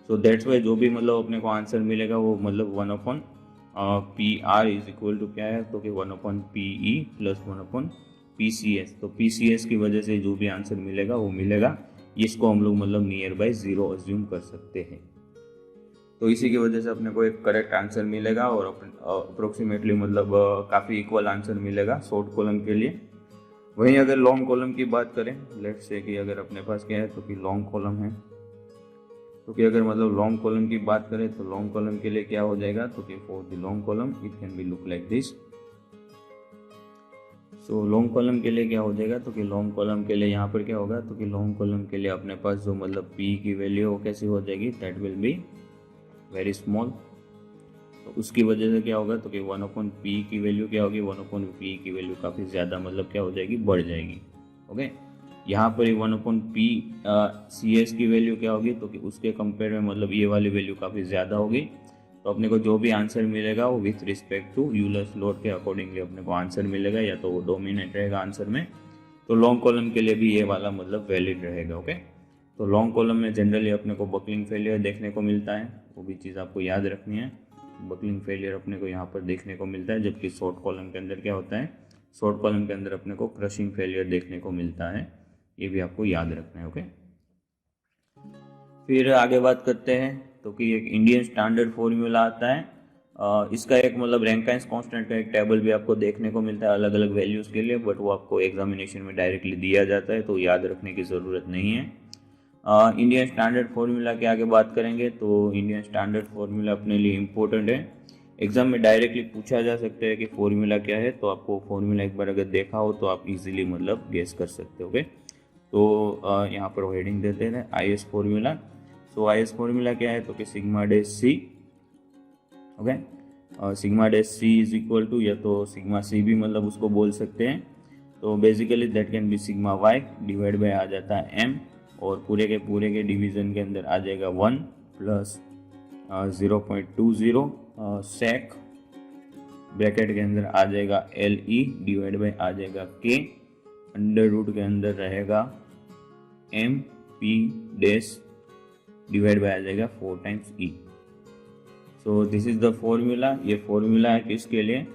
Speaker 1: सो दैट्स वाई जो भी मतलब अपने को आंसर मिलेगा वो मतलब 1/PR इज इक्वल टू क्या है, तो कि 1/PE प्लस 1/PCS। तो PCS की वजह से जो भी आंसर मिलेगा वो मिलेगा। इसको हम लोग मतलब नियर बाई 0 अज्यूम कर सकते हैं। तो इसी की वजह से अपने को एक करेक्ट आंसर मिलेगा और अप्रोक्सीमेटली मतलब काफ़ी इक्वल आंसर मिलेगा शॉर्ट कॉलम के लिए। वहीं अगर लॉन्ग कॉलम की बात करें, लेट्स से कि अगर अपने पास क्या है, तो कि लॉन्ग कॉलम है, तो कि अगर मतलब लॉन्ग कॉलम की बात करें तो लॉन्ग कॉलम के लिए क्या हो जाएगा, तो कि for the long column it can be look like this. So long column के लिए क्या हो जाएगा, तो कि लॉन्ग कॉलम के लिए यहाँ पर क्या होगा, तो कि लॉन्ग कॉलम के लिए अपने पास जो मतलब p की वैल्यू वो कैसी हो जाएगी, that will be very small. तो उसकी वजह से क्या होगा, तो कि 1/p की वैल्यू क्या होगी, 1/p की वैल्यू काफ़ी ज़्यादा मतलब क्या हो जाएगी, बढ़ जाएगी। ओके, यहाँ पर 1/PCS की वैल्यू क्या होगी, तो कि उसके कंपेयर में मतलब ये वाली वैल्यू काफ़ी ज़्यादा होगी। तो अपने को जो भी आंसर मिलेगा वो with respect to Euler's law के अकॉर्डिंगली अपने को आंसर मिलेगा, या तो वो डोमिनेट रहेगा आंसर में। तो लॉन्ग कॉलम के लिए भी ये वाला मतलब वैलिड रहेगा। ओके, तो लॉन्ग कॉलम में जनरली अपने को बकलिंग फेलियर देखने को मिलता है, वो भी चीज़ आपको याद रखनी है। बकलिंग फेलियर अपने को यहाँ पर देखने को मिलता है, जबकि शॉर्ट कॉलम के अंदर क्या होता है, शॉर्ट कॉलम के अंदर अपने को क्रशिंग फेलियर देखने को मिलता है। ये भी आपको याद रखना है। ओके, फिर आगे बात करते हैं, तो कि एक इंडियन स्टैंडर्ड फॉर्मूला आता है। इसका एक मतलब रैंकाइंस कांस्टेंट का एक टेबल भी आपको देखने को मिलता है अलग अलग वैल्यूज़ के लिए, बट वो आपको एग्जामिनेशन में डायरेक्टली दिया जाता है, तो याद रखने की ज़रूरत नहीं है। इंडियन स्टैंडर्ड फॉर्मूला के आगे बात करेंगे, तो इंडियन स्टैंडर्ड फॉर्मूला अपने लिए इम्पोर्टेंट है। एग्जाम में डायरेक्टली पूछा जा सकता है कि फॉर्मूला क्या है, तो आपको फॉर्मूला एक बार अगर देखा हो तो आप इजीली मतलब गेस कर सकते हो। ओके, तो यहाँ पर हेडिंग देते हैं IS formula. So IS formula क्या है, तो कि sigma dash C. Okay, sigma dash C is equal to, या तो सिग्मा सी भी मतलब उसको बोल सकते हैं। तो basically that can be sigma y divide by आ जाता है m, और पूरे के डिवीज़न के अंदर आ जाएगा 1 प्लस 0.20 सेक, ब्रैकेट के अंदर आ जाएगा LE डिवाइड बाय आ जाएगा K, अंडर रूट के अंदर रहेगा MP डैश डिवाइड बाय आ जाएगा 4 times E। So this is the formula. ये फॉर्मूला है किसके लिए,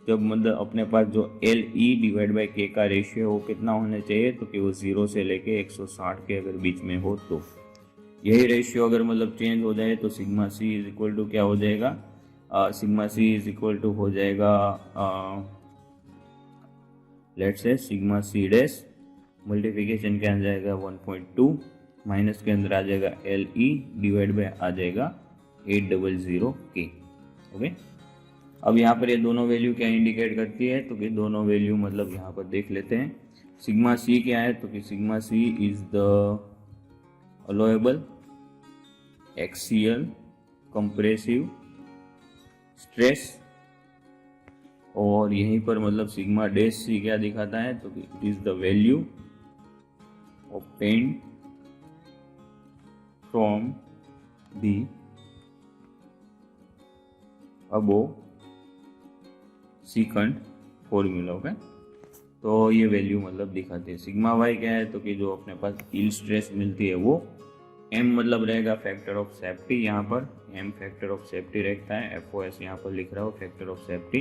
Speaker 1: जब मतलब अपने पास जो LE डिवाइड बाई K का रेशियो वो कितना होना चाहिए, तो कि वो 0 से लेके 160 के अगर बीच में हो, तो यही रेशियो अगर मतलब चेंज हो जाए तो sigma C is equal to क्या हो जाएगा, sigma C is equal to हो जाएगा लेट्स से सिग्मा सी डैश मल्टीप्लिकेशन के अंदर जाएगा 1.2 माइनस के अंदर आ जाएगा LE डिवाइड बाय आ जाएगा 800K। ओके, अब यहाँ पर ये दोनों वैल्यू क्या इंडिकेट करती है, तो कि दोनों वैल्यू मतलब यहाँ पर देख लेते हैं। सिग्मा सी क्या है, तो कि sigma C is the allowable axial compressive stress, और यहीं पर मतलब सिग्मा डैश सी क्या दिखाता है, तो कि it is the value obtained from the above second formula. Okay, तो ये वैल्यू मतलब दिखाते हैं। सिग्मा वाई क्या है, तो कि जो अपने पास यील्ड स्ट्रेस मिलती है वो m मतलब रहेगा फैक्टर ऑफ सेफ्टी, यहाँ पर m फैक्टर ऑफ सेफ्टी रहता है, FOS यहाँ पर लिख रहा हो फैक्टर ऑफ सेफ्टी।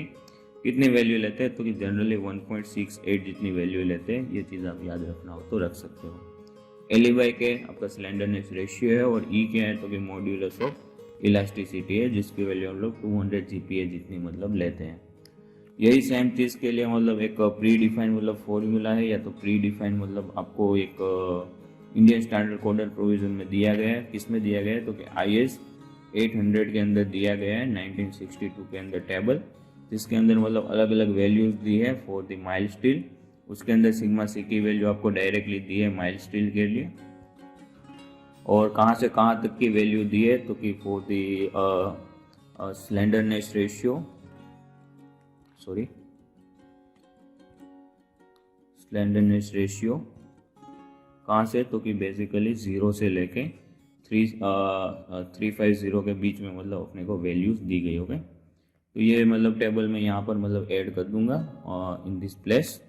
Speaker 1: कितनी वैल्यू लेते हैं, तो कि जनरली 1.68 जितनी वैल्यू लेते हैं। ये चीज़ आप याद रखना हो तो रख सकते हो। LE बाई के आपका स्लेंडरनेस रेशियो है, और E क्या है, तो कि मॉड्यूलस ऑफ इलास्टिसिटी है, जिसकी वैल्यू हम लोग 200 GPa जितनी मतलब लेते हैं। यही सेम चीज़ के लिए मतलब एक प्री डिफाइंड मतलब फॉर्मूला है, या तो प्री डिफाइंड मतलब आपको एक इंडियन स्टैंडर्ड कोडर प्रोविजन में दिया गया है। किस में दिया गया है, तो कि IS 800 के अंदर दिया गया है 1962 के अंदर टेबल, जिसके अंदर मतलब अलग अलग वैल्यूज दी है फॉर द माइल्ड स्टील। उसके अंदर सिग्मा सी की वैल्यू आपको डायरेक्टली दी है माइल्ड स्टील के लिए, और कहाँ से कहाँ तक की वैल्यू दी है, तो कि for the slenderness ratio, slenderness ratio कहाँ से, तो कि बेसिकली 0 से लेके 350 के बीच में मतलब अपने को वैल्यूज दी गई। ओके, तो ये मतलब टेबल में यहाँ पर मतलब ऐड कर दूंगा in this place.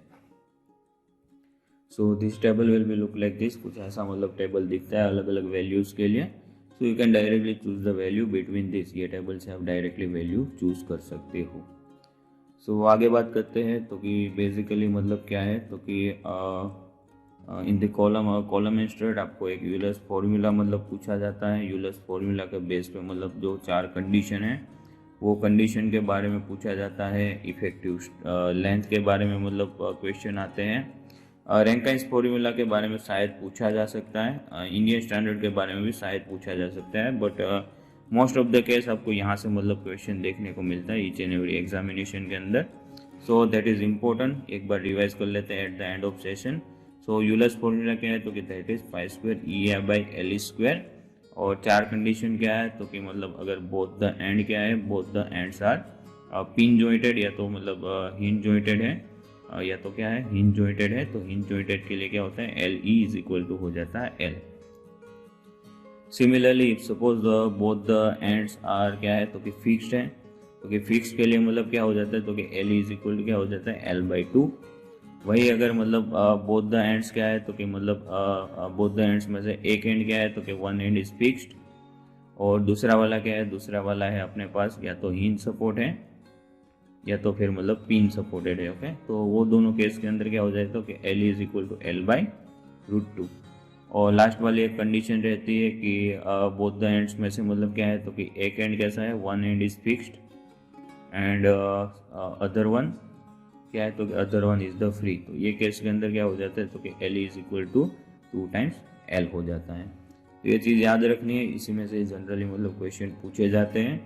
Speaker 1: So this table will be look like this, कुछ ऐसा मतलब टेबल दिखता है अलग अलग वैल्यूज के लिए। So you can directly choose the value between this, ये टेबल से आप डायरेक्टली वैल्यू चूज कर सकते हो। सो आगे बात करते हैं, तो कि बेसिकली मतलब क्या है, तो कि इन द कॉलम इंस्ट्रक्ट आपको एक यूलर्स फॉर्मूला मतलब पूछा जाता है। यूलर्स फॉर्मूला के बेस पे मतलब जो 4 कंडीशन है, वो कंडीशन के बारे में पूछा जाता है। इफेक्टिव लेंथ के बारे में मतलब क्वेश्चन आते हैं। रैंकाइंस फॉर्मूला के बारे में शायद पूछा जा सकता है। इंडियन स्टैंडर्ड के बारे में भी शायद पूछा जा सकता है, but most of the case आपको यहाँ से मतलब क्वेश्चन देखने को मिलता है ईच एंड एवरी एग्जामिनेशन के अंदर। सो दैट इज इम्पोर्टेंट, एक बार रिवाइज कर लेते हैं at the end of session. So Euler's formula क्या है, तो कि दैट इज 5² EI/L²। और 4 कंडीशन क्या है, तो कि मतलब अगर बोथ द एंड क्या है, both the ends are pin jointed, या तो मतलब हिंज जॉइंटेड है, या तो क्या है हिंज जॉइंटेड है। तो हिंज जॉइंटेड के लिए क्या होता है, LE इज इक्वल टू हो जाता है L। Similarly if suppose both the ends are क्या है, तो कि फिक्स्ड है, तो कि फिक्स के लिए मतलब क्या हो जाता है, तो कि L इज इक्वल टू क्या हो जाता है L/2। वही अगर मतलब बोथ द एंड्स क्या है, तो कि मतलब बोथ द एंड्स में से एक एंड क्या है, तो कि वन एंड इज फिक्स्ड, और दूसरा वाला क्या है, दूसरा वाला है अपने पास या तो हिंज सपोर्ट है, या तो फिर मतलब पिन सपोर्टेड है। ओके, तो वो दोनों केस के अंदर क्या हो जाएगा, तो कि L is equal to L/√2। और लास्ट वाली एक कंडीशन रहती है कि बोथ द एंड्स में से मतलब क्या है, तो कि एक एंड कैसा है, one and is fixed and other one क्या है, तो other one is the free. तो ये केस के अंदर क्या हो जाता है, तो कि L is equal to 2 times L हो जाता है। तो ये चीज़ याद रखनी है, इसी में से जनरली मतलब क्वेश्चन पूछे जाते हैं।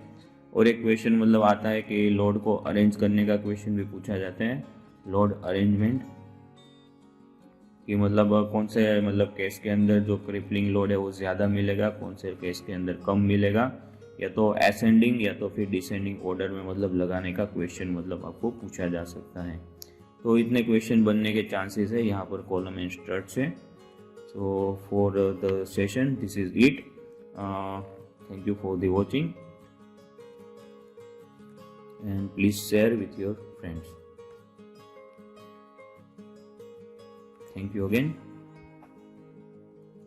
Speaker 1: और एक क्वेश्चन मतलब आता है कि लोड को अरेंज करने का क्वेश्चन भी पूछा जाता है, लोड अरेंजमेंट, कि मतलब कौन से मतलब केस के अंदर जो क्रिपलिंग लोड है वो ज़्यादा मिलेगा, कौन से केस के अंदर कम मिलेगा, या तो असेंडिंग या तो फिर डिसेंडिंग ऑर्डर में मतलब लगाने का क्वेश्चन मतलब आपको पूछा जा सकता है। तो इतने क्वेश्चन बनने के चांसेस है यहाँ पर कॉलम एंड स्ट्रट से। So for the session this is it. Thank you for the watching and please share with your friends. Thank you again.